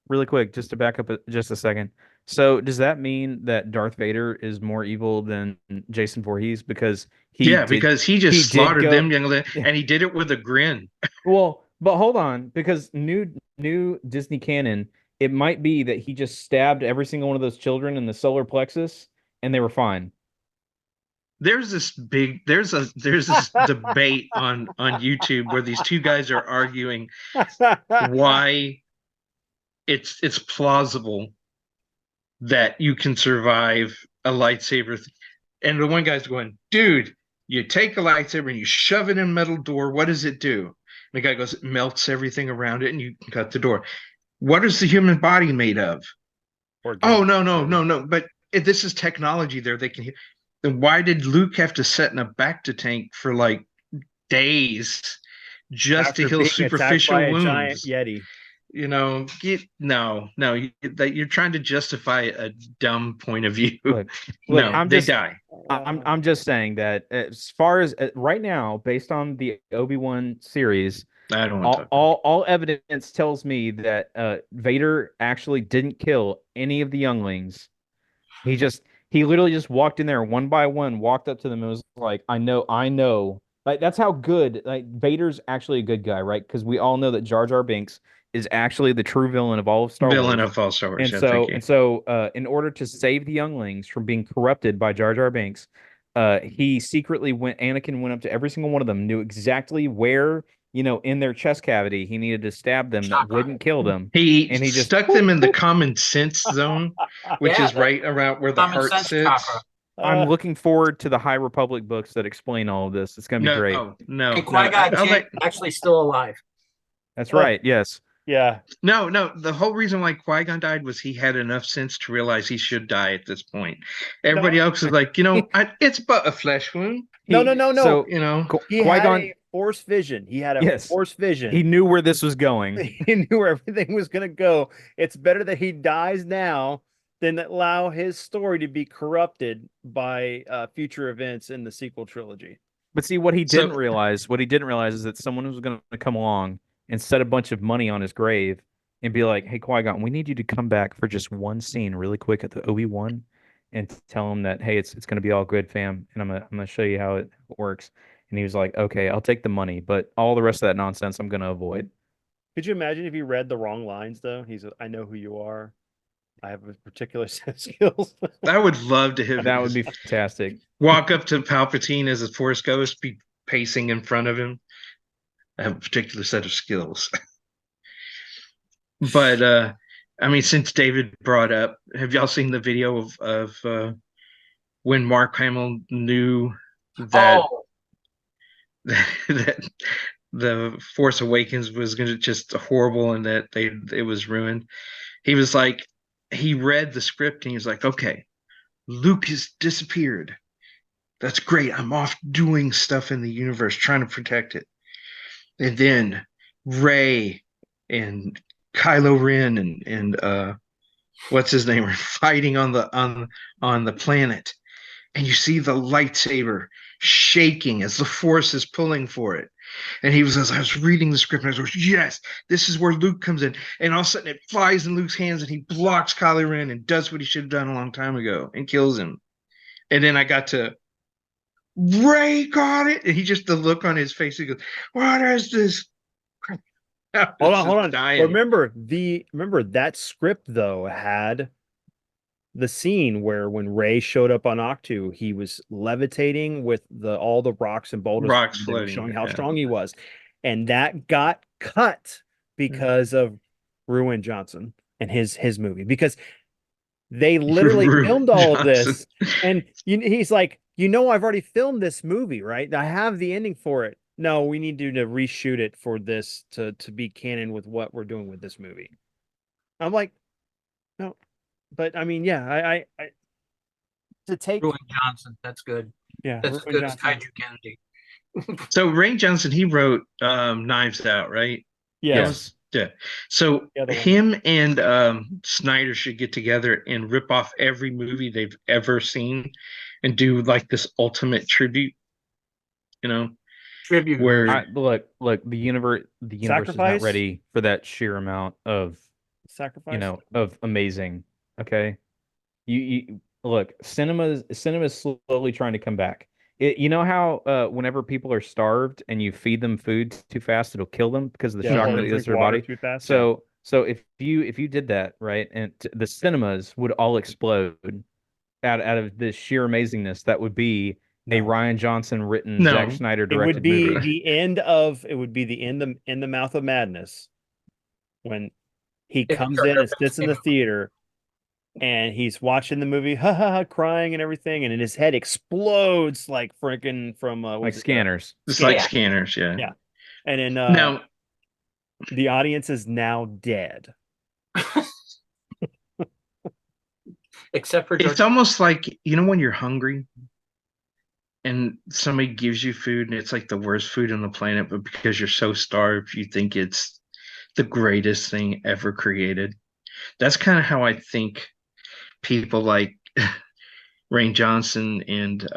Really quick, just to back up just a second. So does that mean that Darth Vader is more evil than Jason Voorhees because Yeah, because he just he did slaughtered go them young Yeah. and he did it with a grin. Well, but hold on, because new Disney canon, it might be that he just stabbed every single one of those children in the solar plexus and they were fine. There's this debate on YouTube where these two guys are arguing why it's plausible that you can survive a lightsaber. And the one guy's going, dude, you take a lightsaber and you shove it in a metal door. What does it do? And the guy goes, it melts everything around it and you can cut the door. What is the human body made of? Oh, no. But if this is technology there, they can. Then why did Luke have to sit in a bacta tank for like days just After to heal being attacked superficial by a wounds? giant Yeti. that you're trying to justify a dumb point of view. Look, No, I'm they just die. I'm just saying that as far as right now, based on the Obi-Wan series, I don't want to talk about all evidence tells me that Vader actually didn't kill any of the younglings. He just he literally just walked in there one by one, walked up to them and was like, I know. Like that's how good like Vader's actually a good guy, right? Because we all know that Jar Jar Binks is actually the true villain of all of Star villain Wars. of all Star Wars. And Yeah, so thank you. and so in order to save the younglings from being corrupted by Jar Jar Binks, he secretly Anakin went up to every single one of them, knew exactly where, in their chest cavity he needed to stab them that Chakra. wouldn't kill them. He And he just stuck them in the common sense zone, which Yeah, is right around where the common heart sense sits. chakra. I'm looking forward to the High Republic books that explain all of this. It's gonna be No, great. no, And no. Qui-Gon I'll Jinn let, actually still alive. That's right. Yes. Yeah. no. The whole reason why Qui-Gon died was he had enough sense to realize he should die at this point. Everybody else is like, it's but a flesh wound. No. So He had Qui-Gon, a force vision. He had a yes, force vision. he knew where this was going. He knew where everything was going to go. It's better that he dies now than allow his story to be corrupted by future events in the sequel trilogy. But see, what he didn't realize is that someone was going to come along and set a bunch of money on his grave and be like, "Hey, Qui-Gon, we need you to come back for just one scene, really quick at the Obi-Wan, and tell him that, hey, it's going to be all good, fam, and I'm gonna show you how it works." And he was like, "Okay, I'll take the money, but all the rest of that nonsense, I'm going to avoid." Could you imagine if he read the wrong lines though? I know who you are. I have a particular set of skills. I would love to have That would be fantastic. walk up to Palpatine as a Force ghost, be pacing in front of him. I have a particular set of skills. But I mean, since David brought up, have y'all seen the video of when Mark Hamill knew that Oh, that the Force Awakens was going to just horrible and that it was ruined? He was like, he read the script and he was like, okay, Luke has disappeared. That's great. I'm off doing stuff in the universe, trying to protect it. And then Rey and Kylo Ren and what's his name are fighting on the planet, and you see the lightsaber shaking as the Force is pulling for it. And he was, as I was reading the script, and I was, yes, this is where Luke comes in. And all of a sudden, it flies in Luke's hands, and he blocks Kylo Ren and does what he should have done a long time ago and kills him. And then I got to Rey got it, and he just the look on his face. He goes, "What is this?" Hold on. Dying. Remember that script though had the scene where when Rey showed up on Octu, he was levitating with all the rocks and boulders floating, showing how strong he was. And that got cut because of Ruin Johnson and his movie, because they literally filmed all of this. And he's like, I've already filmed this movie, right? I have the ending for it. No, we need to reshoot it for this to be canon with what we're doing with this movie. I'm like, no, but I mean, yeah, I to take Ruin Johnson. That's good. yeah, That's as Ruin good as Johnson. Kaiju Kennedy. So Rian Johnson, he wrote Knives Out, right? Yes. Yeah. So The other one. him and Snyder should get together and rip off every movie they've ever seen and do like this ultimate tribute. Tribute. Where Look, the universe is not Sacrifice? ready for that sheer amount of Sacrifice. of amazing. Okay, you look, cinema is slowly trying to come back. You know how whenever people are starved and you feed them food too fast, it'll kill them because of the shock that it does to their body. Too fast. So if you did that, right, and the cinemas would all explode out of this sheer amazingness that would be a Rian Johnson written, Zack Snyder it directed would be movie. the end in the Mouth of Madness when he comes in and sits in the theater and he's watching the movie, crying and everything, and his head explodes like freaking from like Scanners. It's like Scanners, yeah. Yeah. And then Now the audience is now dead. Except for it's almost like, when you're hungry and somebody gives you food and it's like the worst food on the planet, but because you're so starved, you think it's the greatest thing ever created. That's kind of how I think people like Rain Johnson and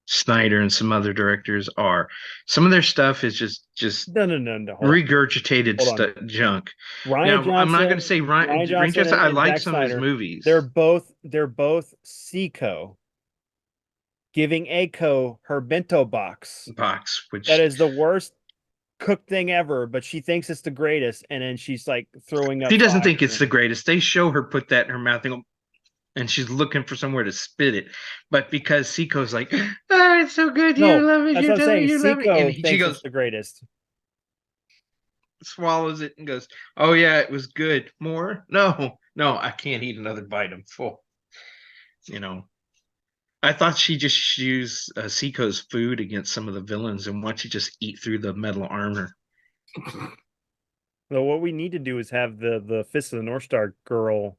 Snyder and some other directors are. Some of their stuff is just No. Hold on. regurgitated Hold on. junk. Ryan Now, I'm not going to Johnson, say Ryan Rain Johnson Johnson. I and like Zack some of his Snyder. movies. They're both Seiko giving Aiko her bento box. which That is the worst cooked thing ever, but she thinks it's the greatest, and then she's like throwing up. she doesn't think fire it's the greatest. They show her put that in her mouth and she's looking for somewhere to spit it. But because Seiko's like, oh, it's so good, you No, love it, that's you what I'm love it, saying. you love it. And Seiko she thinks goes, it's the greatest. swallows it and goes, oh yeah, it was good. More? No, I can't eat another bite. I'm full. You know, I thought she just used Seiko's food against some of the villains and watch you just eat through the metal armor. So what we need to do is have the Fist of the North Star girl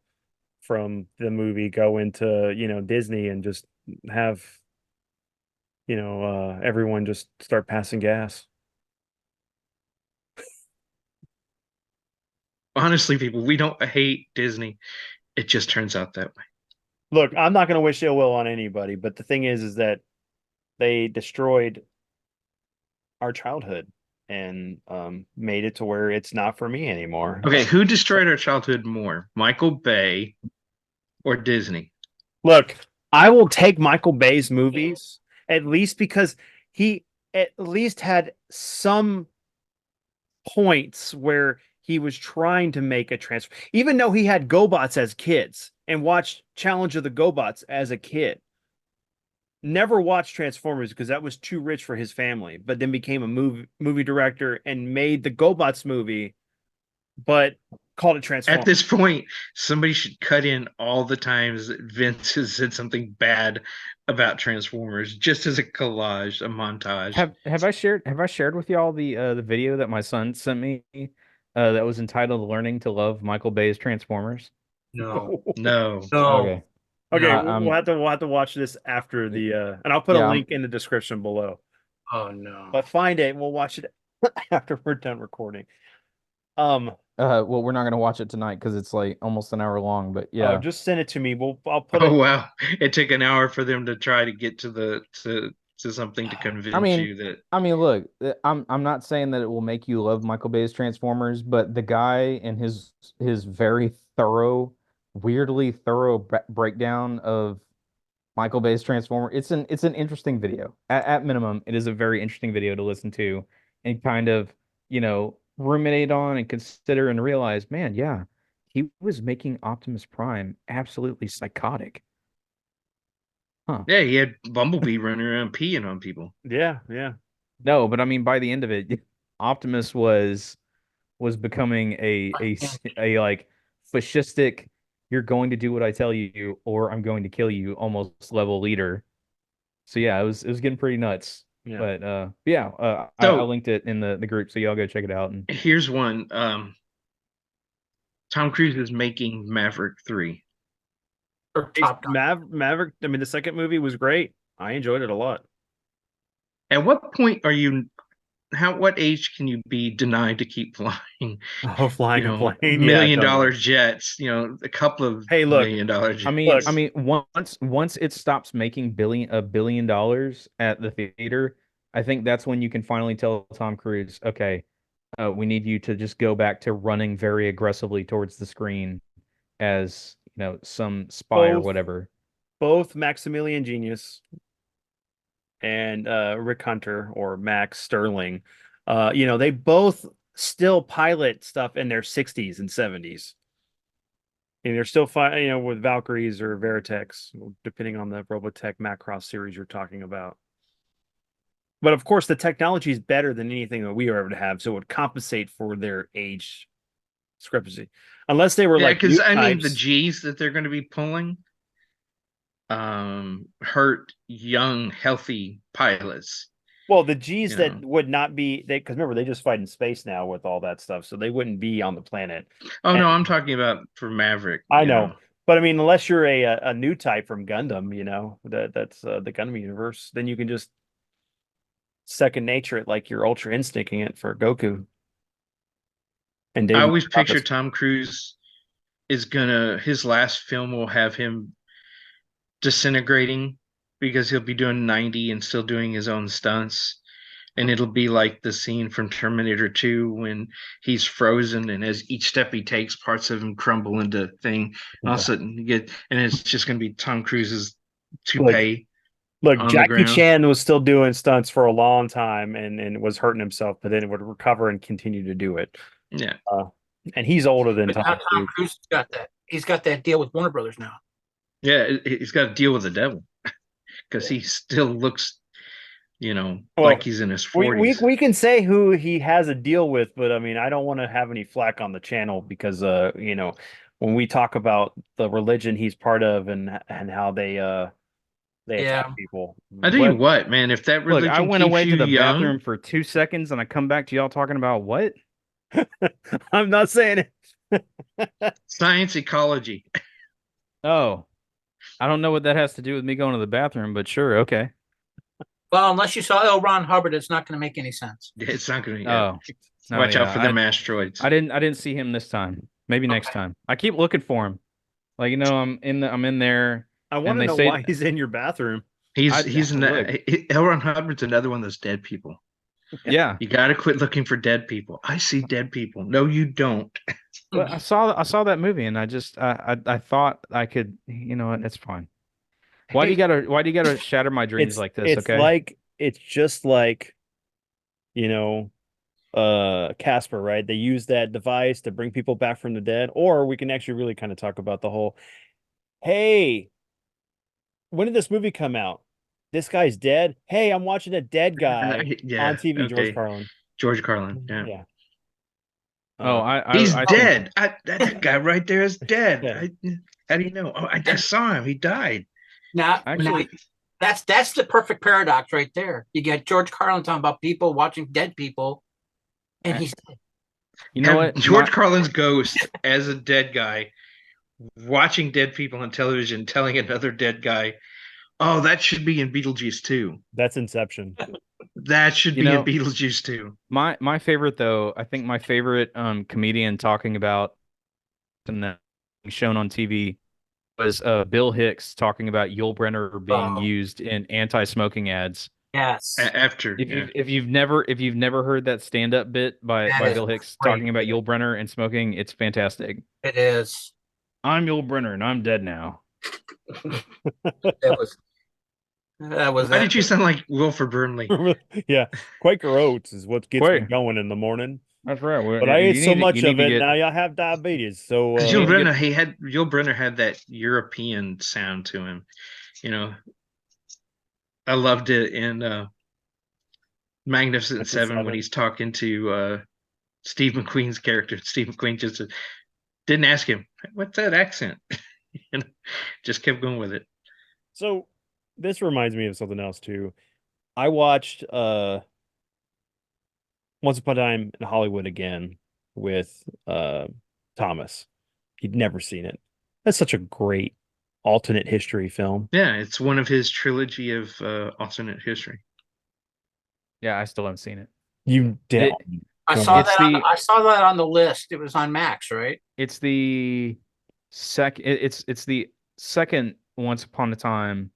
from the movie go into, Disney and just have, everyone just start passing gas. Honestly, people, we don't hate Disney. It just turns out that way. Look, I'm not going to wish ill will on anybody, but the thing is that they destroyed our childhood and made it to where it's not for me anymore. Okay, who destroyed our childhood more, Michael Bay or Disney? Look, I will take Michael Bay's movies at least because he at least had some points where he was trying to make a transfer, even though he had GoBots as kids and watched Challenge of the GoBots as a kid. Never watched Transformers because that was too rich for his family, but then became a movie director and made the GoBots movie, but called it Transformers. At this point, somebody should cut in all the times that Vince has said something bad about Transformers, just as a collage, a montage. Have I shared with y'all the video that my son sent me that was entitled "Learning to Love Michael Bay's Transformers"? No. No. Okay. Okay, No, we'll have to watch this after the and I'll put a link in the description below. Oh no. But find it and we'll watch it after we're done recording. Well, we're not gonna watch it tonight because it's like almost an hour long. But yeah, just send it to me. I'll put Oh it. wow! It took an hour for them to try to get to something to convince you that. I mean, look, I'm not saying that it will make you love Michael Bay's Transformers, but the guy and his very thorough, weirdly thorough breakdown of Michael Bay's Transformer. It's an interesting video. At minimum, it is a very interesting video to listen to and kind of, ruminate on and consider and realize, man, yeah, he was making Optimus Prime absolutely psychotic. Huh. Yeah, he had Bumblebee running around peeing on people. Yeah. No, but I mean, by the end of it, Optimus was becoming a like fascistic, you're going to do what I tell you, or I'm going to kill you, almost level leader. So yeah, it was getting pretty nuts. Yeah. But yeah, I So- linked it in the group, so y'all go check it out. And Here's one. Tom Cruise is making Maverick 3. Or Top Gun. Maverick, I mean, the second movie was great. I enjoyed it a lot. At what point what age can you be denied to keep flying? Oh, flying a plane. Yeah, $1 million jets, a couple of Hey, look, $1 million jets. Look. I mean, once it stops making $1 billion at the theater, I think that's when you can finally tell Tom Cruise, okay, we need you to just go back to running very aggressively towards the screen as, some spy or whatever. Both Maximilian Genius and Rick Hunter or Max Sterling, they both still pilot stuff in their 60s and 70s. And they're still with Valkyries or Veritex, depending on the Robotech Macross series you're talking about. But of course, the technology is better than anything that we were ever to have, so it would compensate for their age discrepancy. Unless they were because like, I mean, the G's that they're going to be pulling hurt young, healthy pilots. Well, the G's that would not be because remember they just fight in space now with all that stuff, so they wouldn't be on the planet. Oh no, I'm talking about for Maverick. I know. But I mean, unless you're a new type from Gundam, that's the Gundam universe, then you can just second nature it like you're Ultra Instincting it for Goku. And I David always picture Crockett- Tom Cruise his last film will have him disintegrating because he'll be doing 90 and still doing his own stunts. And it'll be like the scene from Terminator 2 when he's frozen, and as each step he takes, parts of him crumble into thing. And all of a sudden and it's just gonna be Tom Cruise's toupee Look, on the Jackie ground. Chan was still doing stunts for a long time and was hurting himself, but then it would recover and continue to do it. Yeah. And he's older than But now Tom Tom Cruise. Cruise has got that. He's got that deal with Warner Brothers now. Yeah, he's got to deal with the devil because he still looks, Well, like he's in his 40s. We can say who he has a deal with, but I mean, I don't want to have any flack on the channel because when we talk about the religion he's part of and how they attack people. I tell you what, man, if that Look, religion I went keeps away you to the young, bathroom for 2 seconds and I come back to y'all talking about what? I'm not saying it. science ecology. Oh, I don't know what that has to do with me going to the bathroom, but sure, okay. Well, unless you saw L. Ron Hubbard, it's not going to make any sense. It's not going to. Oh, no, Watch out yeah, for them asteroids. I didn't see him this time. Maybe next Okay. time. I keep looking for him. Like, I'm in there. I want And to they know say- why he's in your bathroom. He's look. L. Ron Hubbard's another one of those dead people. Yeah. You got to quit looking for dead people. I see dead people. No, you don't. But I saw that movie and I just I thought I could, you know what, it's fine. Why do you gotta shatter my dreams like this? It's Okay. like it's just like Casper, right? They use that device to bring people back from the dead, or we can actually really kind of talk about the whole, hey, when did this movie come out? This guy's dead. Hey, I'm watching a dead guy Yeah, on TV. George okay. Carlin. George Carlin. Yeah. Yeah. Oh, He's I think- dead. That guy right there is dead. Yeah. How do you know? Oh, I saw him. He died. Now, Actually- that's the perfect paradox right there. You get George Carlin talking about people watching dead people, and he's you know Have what? George My- Carlin's ghost as a dead guy watching dead people on television, telling another dead guy, "Oh, that should be in Beetlejuice too. That's Inception. That should You be know- in Beetlejuice too." My favorite though, I think my favorite comedian talking about and that shown on TV was Bill Hicks talking about Yul Brynner being Oh. used in anti-smoking ads. yes. After, If you've never heard that stand-up bit by That is Bill Hicks great. talking about Yul Brynner and smoking, it's fantastic. It is. I'm Yul Brynner and I'm dead now. That was why did you sound like Wilford Burnley? Yeah. Quaker Oats is what gets me Quaker. going in the morning. That's right. But I ate so much of it, now I have diabetes. So Because you Yul need to Brynner, Yul Brynner had that European sound to him. I loved it in Magnificent Seven when he's talking to Steve McQueen's character. Steve McQueen just didn't ask him, "What's that accent?" Just kept going with it. So this reminds me of something else too. I watched Once Upon a Time in Hollywood again with Thomas. He'd never seen it. That's such a great alternate history film. Yeah, it's one of his trilogy of alternate history. Yeah, I still haven't seen it. You did. I saw It's that. the- I saw that on the list. It was on Max, right? It's the it's the second Once Upon a Time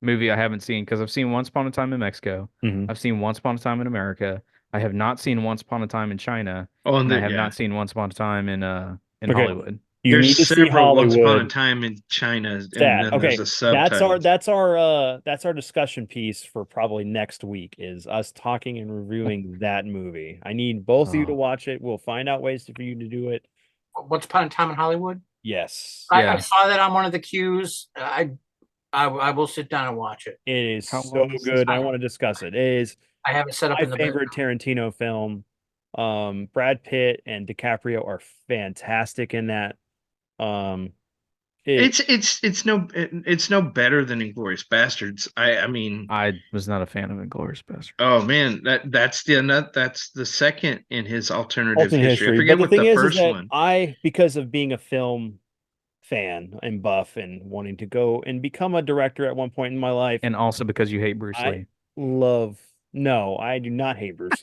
movie I haven't seen because I've seen Once Upon a Time in Mexico. Mhm. I've seen Once Upon a Time in America. I have not seen Once Upon a Time in China, Oh, and and I have not seen Once Upon a Time in Okay. Hollywood. You There's need to see several Once Upon a Hollywood. Time in China, and That then okay. there's a subtitle. That's our discussion piece for probably next week is us talking and reviewing that movie. I need both of you to Oh. watch it. We'll find out ways for you to do it. Once Upon a Time in Hollywood. Yes. I Yeah. saw that on one of the queues. I will sit down and watch it. It is How so long is this good. I movie? want to discuss it. It is I have it set up my in the favorite Tarantino film. Brad Pitt and DiCaprio are fantastic in that. It's no better than Inglourious Bastards. I mean, I was not a fan of Inglourious Basterds. oh man, that's the second in his alternative alternate history. I history. forget But what the thing the is first that one. because of being a film fan and buff and wanting to go and become a director at one point in my life, And also because you hate Bruce I- Lee. no, I do not hate Bruce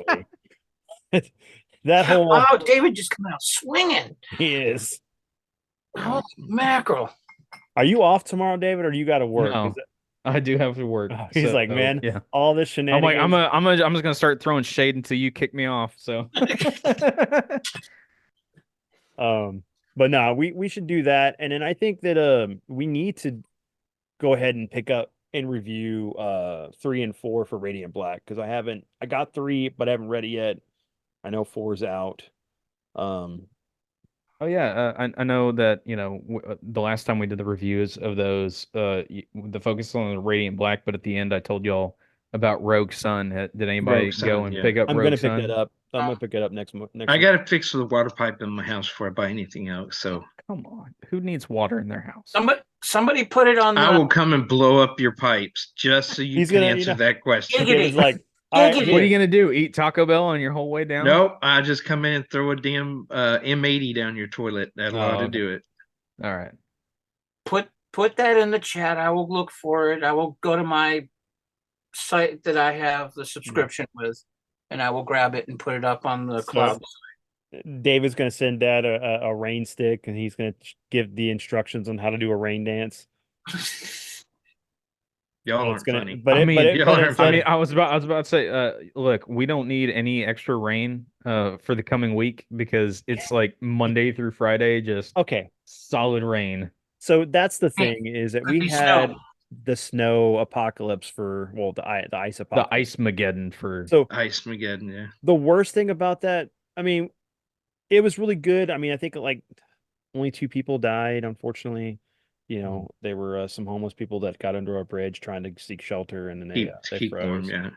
Lee. that whole Oh, David just come out swinging. he is. Holy mackerel. Are you off tomorrow, David, or do you got to work? No, I do have to work. He's So, like, man, yeah. all this I'm like, shenanigans. I'm just gonna start throwing shade until you kick me off. So, But no, we should do that, and then I think that we need to go ahead and pick up and review 3 and 4 for Radiant Black because I got 3, but I haven't read it yet. I know 4's out. Um, oh yeah, I know that the last time we did the reviews of those, the focus on the Radiant Black, but at the end I told y'all about Rogue Sun. Did anybody Rogue Sun, go and yeah. pick up I'm Rogue gonna pick Sun? that up. I'm gonna pick it up next I month. got to fix the water pipe in my house before I buy anything else. So Come on, who needs water in their house? Somebody put it on I the will come and blow up your pipes just so you He's can gonna, answer that question. Giggity. David's like, all right, Giggity. What are you here. gonna do? Eat Taco Bell on your whole way down? Nope, I just come in and throw a damn M80 down your toilet. That'll ought to okay. do it. All right. put that in the chat. I will look for it. I will go to my site that I have the subscription with, and I will grab it and put it up on the So- cloud. David's gonna send Dad a rain stick, and he's gonna give the instructions on how to do a rain dance. Y'all But aren't it's gonna, funny. but I it, mean, but it, y'all but aren't instead, I mean, I was about to say, look, we don't need any extra rain for the coming week because it's like Monday through Friday, just okay. solid rain. So that's the thing is that Could we be had snow. the snow apocalypse for the ice The apocalypse. Ice Mageddon for So Ice Mageddon, yeah. the worst thing about that, I mean, it was really good. I mean, I think like only 2 people died, unfortunately. You know, there were some homeless people that got under a bridge trying to seek shelter, and then they Keep warm, froze. yeah.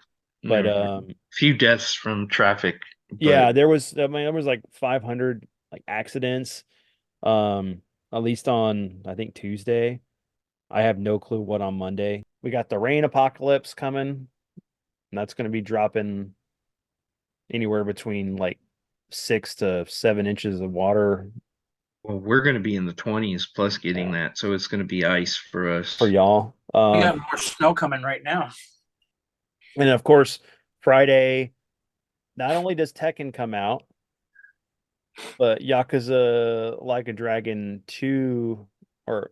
But There were few deaths from traffic. yeah, but there was. I mean, there was like 500 like accidents. At least on I think Tuesday. I have no clue what on Monday. We got the rain apocalypse coming, and that's going to be dropping anywhere between like 6 to 7 inches of water well, we're going to be in the 20s plus getting that, so it's going to be ice for us. for y'all. We got more snow coming right now. And of course, Friday, not only does Tekken come out, but Yakuza Like a Dragon 2 or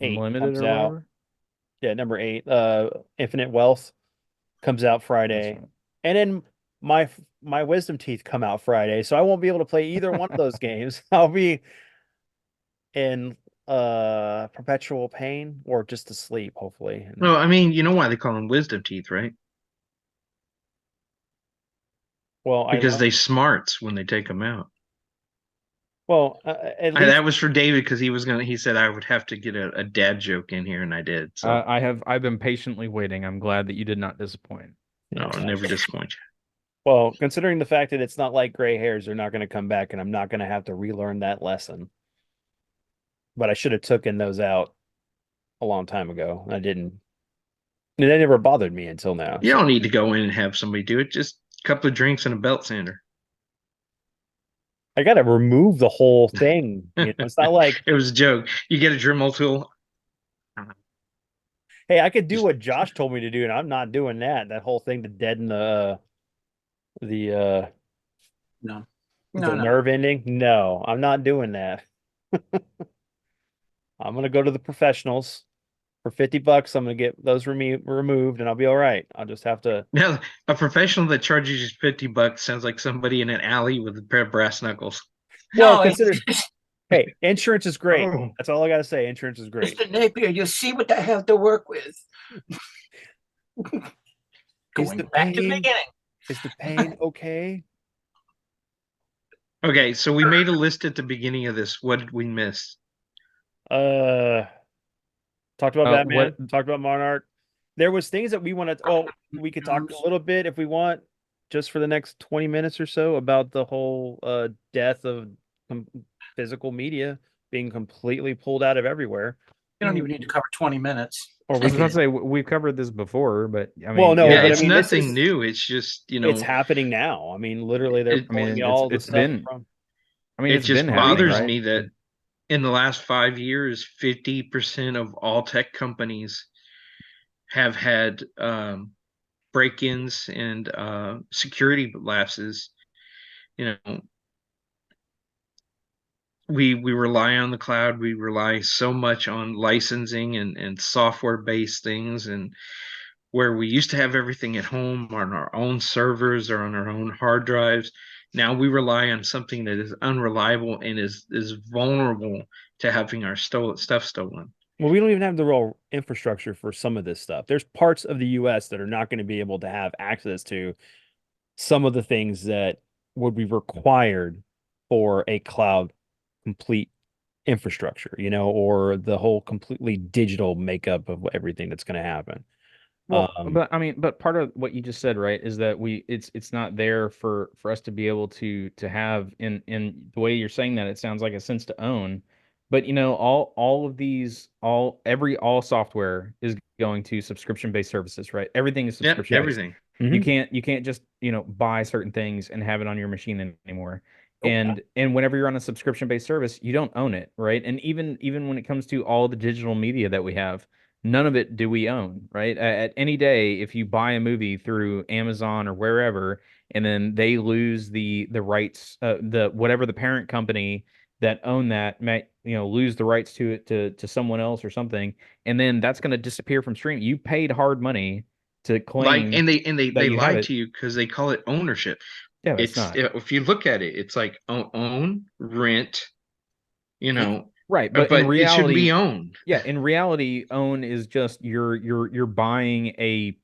8 Unlimited comes or out. whatever. Yeah, number 8, Infinite Wealth comes out Friday. That's right. And then my Wisdom Teeth come out Friday, so I won't be able to play either one of those games. I'll be in perpetual pain or just asleep, hopefully. Well, I mean, you know why they call them wisdom teeth, right? Well, Because they smarts when they take them out. at least That was for David because he said I would have to get a dad joke in here, and I did. So I've been patiently waiting. I'm glad that you did not disappoint. no, I'll never disappoint you. well, considering the fact that it's not like gray hairs, they're not going to come back, and I'm not going to have to relearn that lesson. But I should have taken those out a long time ago. I didn't. And they never bothered me until now. You don't need to go in and have somebody do it. Just a couple of drinks and a belt sander. I got to remove the whole thing. It's not like, It was a joke. You get a Dremel tool. hey, I could do what Josh told me to do, and I'm not doing that. That whole thing to deaden the No. nerve ending. No, I'm not doing that. I'm gonna go to the professionals for $50. I'm gonna get those removed, and I'll be all right. I'll just have to. Now, a professional that charges you $50 sounds like somebody in an alley with a pair of brass knuckles. Well, No, consider. Hey, insurance is great. Oh. That's all I gotta say. Insurance is great. Mr. Napier, you see what I have to work with. Going back to the beginning. Is the pain okay? Okay, so we made a list at the beginning of this. What did we miss? Talked about Batman. what- Talked about Monarch. There was things that we wanted. Oh, we could talk a little bit if we want, just for the next 20 minutes or so, about the whole death of physical media being completely pulled out of everywhere. You don't even need to cover 20 minutes. Or I was about to say we've covered this before, but I mean, Well, no, Yeah, but I it's mean, this nothing is- new. It's just, you know, it's happening now. I mean, literally, they're It- I pulling mean, all the it's stuff been- from. I mean, it it's just been happening, bothers right? me that in the last 5 years, 50% of all tech companies have had break-ins and security lapses you know, we rely on the cloud. We rely so much on licensing and software based things, and where we used to have everything at home on our own servers or on our own hard drives. Now we rely on something that is unreliable and is vulnerable to having our stuff stolen. Well, we don't even have the real infrastructure for some of this stuff. There's parts of the US that are not going to be able to have access to some of the things that would be required for a cloud complete infrastructure, or the whole completely digital makeup of everything that's going to happen. Well, but I mean, but part of what you just said, right, is that it's not there for us to be able to have in the way you're saying that, it sounds like a sense to own. But all of these, all software is going to subscription-based services, right? Everything is Yeah, subscription-based. everything. You can't just, buy certain things and have it on your machine anymore. Oh, And whenever you're on a subscription-based service, you don't own it, right? And even when it comes to all the digital media that we have, none of it do we own, right? At any day, if you buy a movie through Amazon or wherever, and then they lose the rights, the whatever the parent company that own that might, lose the rights to it to someone else or something, and then that's going to disappear from streaming. You paid hard money to claim And they that you have lie it. to you because they call it ownership. Yeah, but it's not. If you look at it, it's like own, rent, Right, but in it shouldn't reality, be owned. yeah, in reality, own is just you're buying a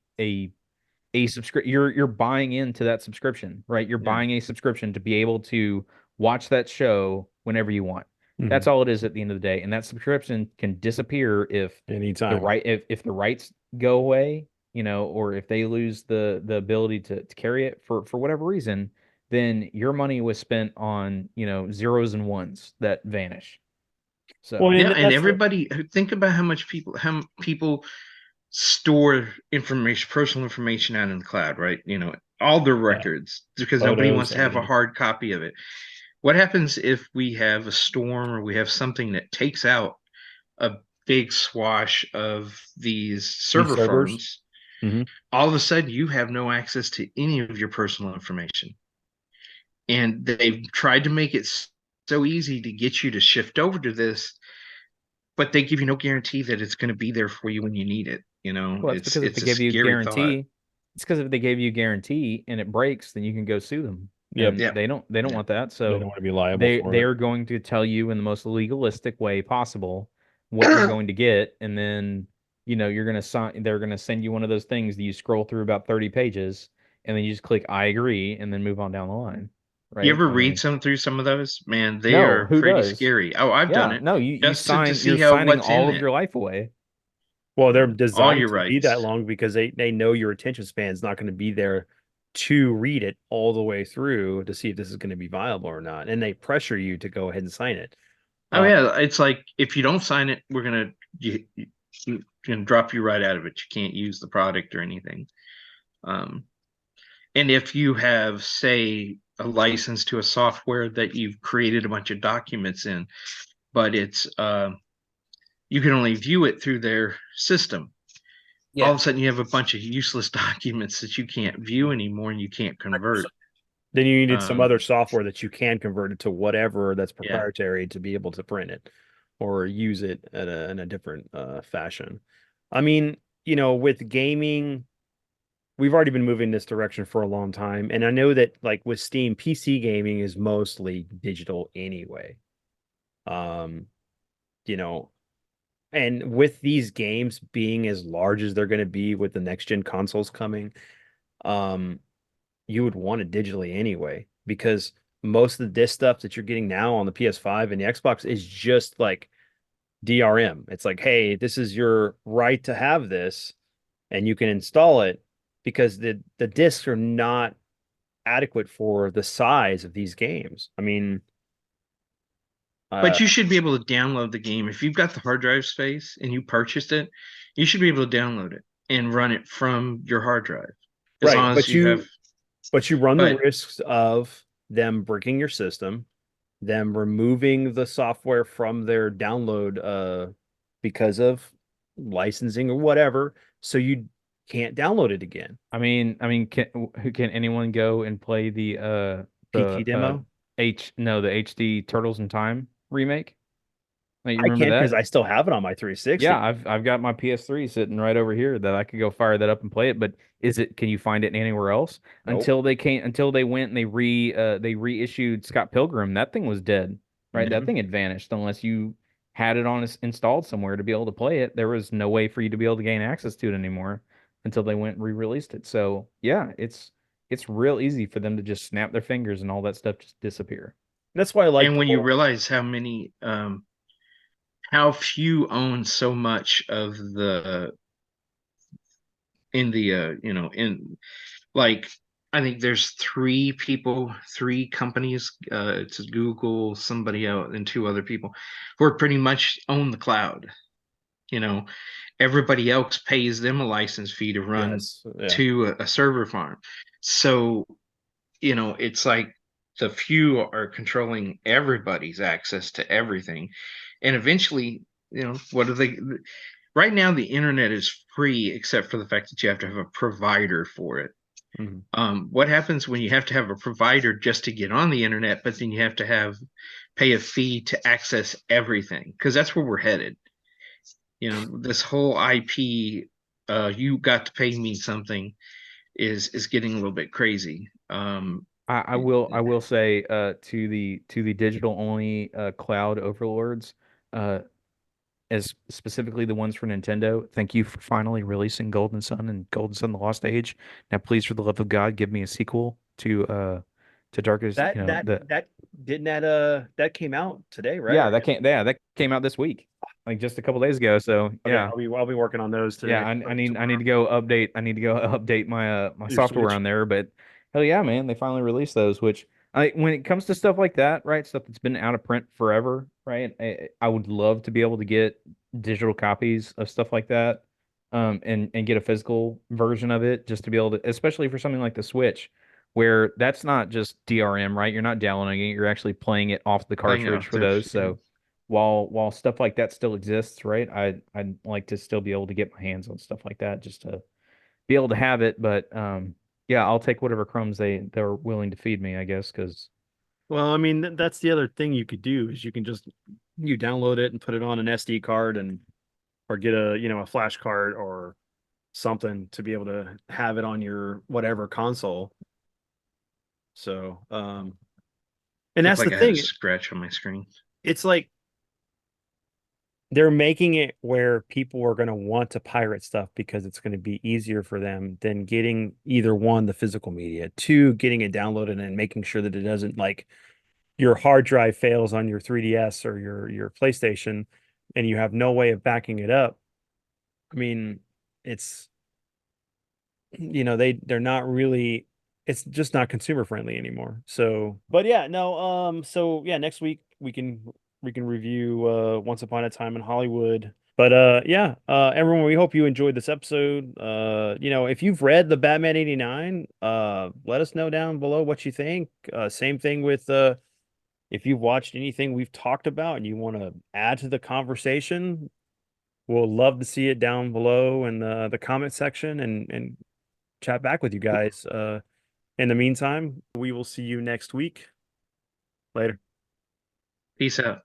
subscription. You're buying into that subscription, right? You're Yeah. buying a subscription to be able to watch that show whenever you want. Mhm. That's all it is at the end of the day. And that subscription can disappear if anytime. if the rights go away, or if they lose the ability to carry it for whatever reason, then your money was spent on, zeros and ones that vanish. So Well, Yeah, and and that's everybody think about how people store information, personal information out in the cloud, right? All their records, because nobody Photos, wants to have a everything. hard copy of it. What happens if we have a storm or we have something that takes out a big swash of these server servers? farms? Mhm. All of a sudden, you have no access to any of your personal information. And they've tried to make it so easy to get you to shift over to this, but they give you no guarantee that it's going to be there for you when you need it. Well, it's because if it's they a give you a scary thought. guarantee, it's because if they gave you a guarantee and it breaks, then you can go sue them. Yep. And Yeah. they don't Yeah. want that. They don't So want to be liable for they it. are going to tell you in the most legalistic way possible what you're going to get, and then you're gonna sign. They're gonna send you one of those things that you scroll through about 30 pages, and then you just click I agree, and then move on down the line. Right? You ever I read mean, some through some of those? Man, they no, are who pretty does? scary. Oh, I've done Yeah, it no, you just sign. to see You're how signing what's all in of it. your life away. Well, they're All designed your to be that rights. long because they know your attention span is not going to be there to read it all the way through to see if this is going to be viable or not, and they pressure you to go ahead and sign it. Oh yeah, it's like if you don't sign it, we're gonna drop you right out of it. You can't use the product or anything. And if you have, say, a license to a software that you've created a bunch of documents in, but it's you can only view it through their system. Yeah. All of a sudden, you have a bunch of useless documents that you can't view anymore and you can't convert. Then you needed some Um, other software that you can convert it to whatever that's Yeah. proprietary to be able to print it or use it in a different fashion. I mean, with gaming, we've already been moving this direction for a long time, and I know that like with Steam, PC gaming is mostly digital anyway. You know, and with these games being as large as they're going to be with the next gen consoles coming, um, you would want it digitally anyway, because most of the disc stuff that you're getting now on the PS5 and the Xbox is just like DRM. It's like, hey, this is your right to have this, and you can install it, because the discs are not adequate for the size of these games. I mean, But you should be able to download the game. If you've got the hard drive space and you purchased it, you should be able to download it and run it from your hard drive. As right, long as you have. but you run the But risks of them breaking your system, them removing the software from their download because of licensing or whatever, so you can't download it again. I mean, can anyone go and play the PT the demo. the HD Turtles in Time remake. Like, you I remember can't because that? I still have it on my 360. Yeah, I've got my PS3 sitting right over here that I could go fire that up and play it. But can you find it anywhere else? Nope. Until they went and they reissued Scott Pilgrim, that thing was dead. Right? That Mhm. thing had vanished unless you had it installed somewhere to be able to play it. There was no way for you to be able to gain access to it anymore until they went and re-released it. So yeah, it's real easy for them to just snap their fingers and all that stuff just disappear. That's why I like And the when you whole- realize how few own so much of the in the in like I think there's three companies, it's Google, somebody else, and two other people who are pretty much own the cloud. You know, everybody else pays them a license fee to run Yes. Yeah. to a server farm. So, it's like the few are controlling everybody's access to everything. And eventually, what do they right now the internet is free except for the fact that you have to have a provider for it. Mhm. What happens when you have to have a provider just to get on the internet, but then you have to pay a fee to access everything? Because that's where we're headed. This whole IP, you got to pay me something, is getting a little bit crazy. I will say to the digital only cloud overlords, uh, as specifically the ones for Nintendo, thank you for finally releasing Golden Sun and Golden Sun: The Lost Age. Now, please, for the love of God, give me a sequel to Darkest. That that didn't that came out today, right? Yeah, that came out this week, like just a couple days ago. So Okay, yeah. I'll be working on those today. Yeah, I need to go update my my Your software Switch. on there, but hell yeah, man, they finally released those. Which when it comes to stuff like that, right, stuff that's been out of print forever, right, I would love to be able to get digital copies of stuff like that, and get a physical version of it just to be able to, especially for something like the Switch, where that's not just DRM, right? You're not downloading it, you're actually playing it off the Playing cartridge off for their those. So while stuff like that still exists, right? I'd like to still be able to get my hands on stuff like that just to be able to have it. But yeah, I'll take whatever crumbs they're willing to feed me, I guess, because Well, I mean, that's the other thing you could do is you can just you download it and put it on an SD card and or get a flash card or something to be able to have it on your whatever console. So, and looked that's the like I had a thing. scratch on my screen. It's like they're making it where people are going to want to pirate stuff because it's going to be easier for them than getting either one, the physical media, two, getting it downloaded and making sure that it doesn't like your hard drive fails on your 3DS or your PlayStation and you have no way of backing it up. I mean, it's they're not really it's just not consumer friendly anymore. So, but yeah, no, so yeah, next week we can review Once Upon a Time in Hollywood. But yeah, everyone, we hope you enjoyed this episode. If you've read the Batman 89, let us know down below what you think. Same thing with if you've watched anything we've talked about and you want to add to the conversation, we'll love to see it down below in the comment section and chat back with you guys. In the meantime, we will see you next week. Later. Peace out.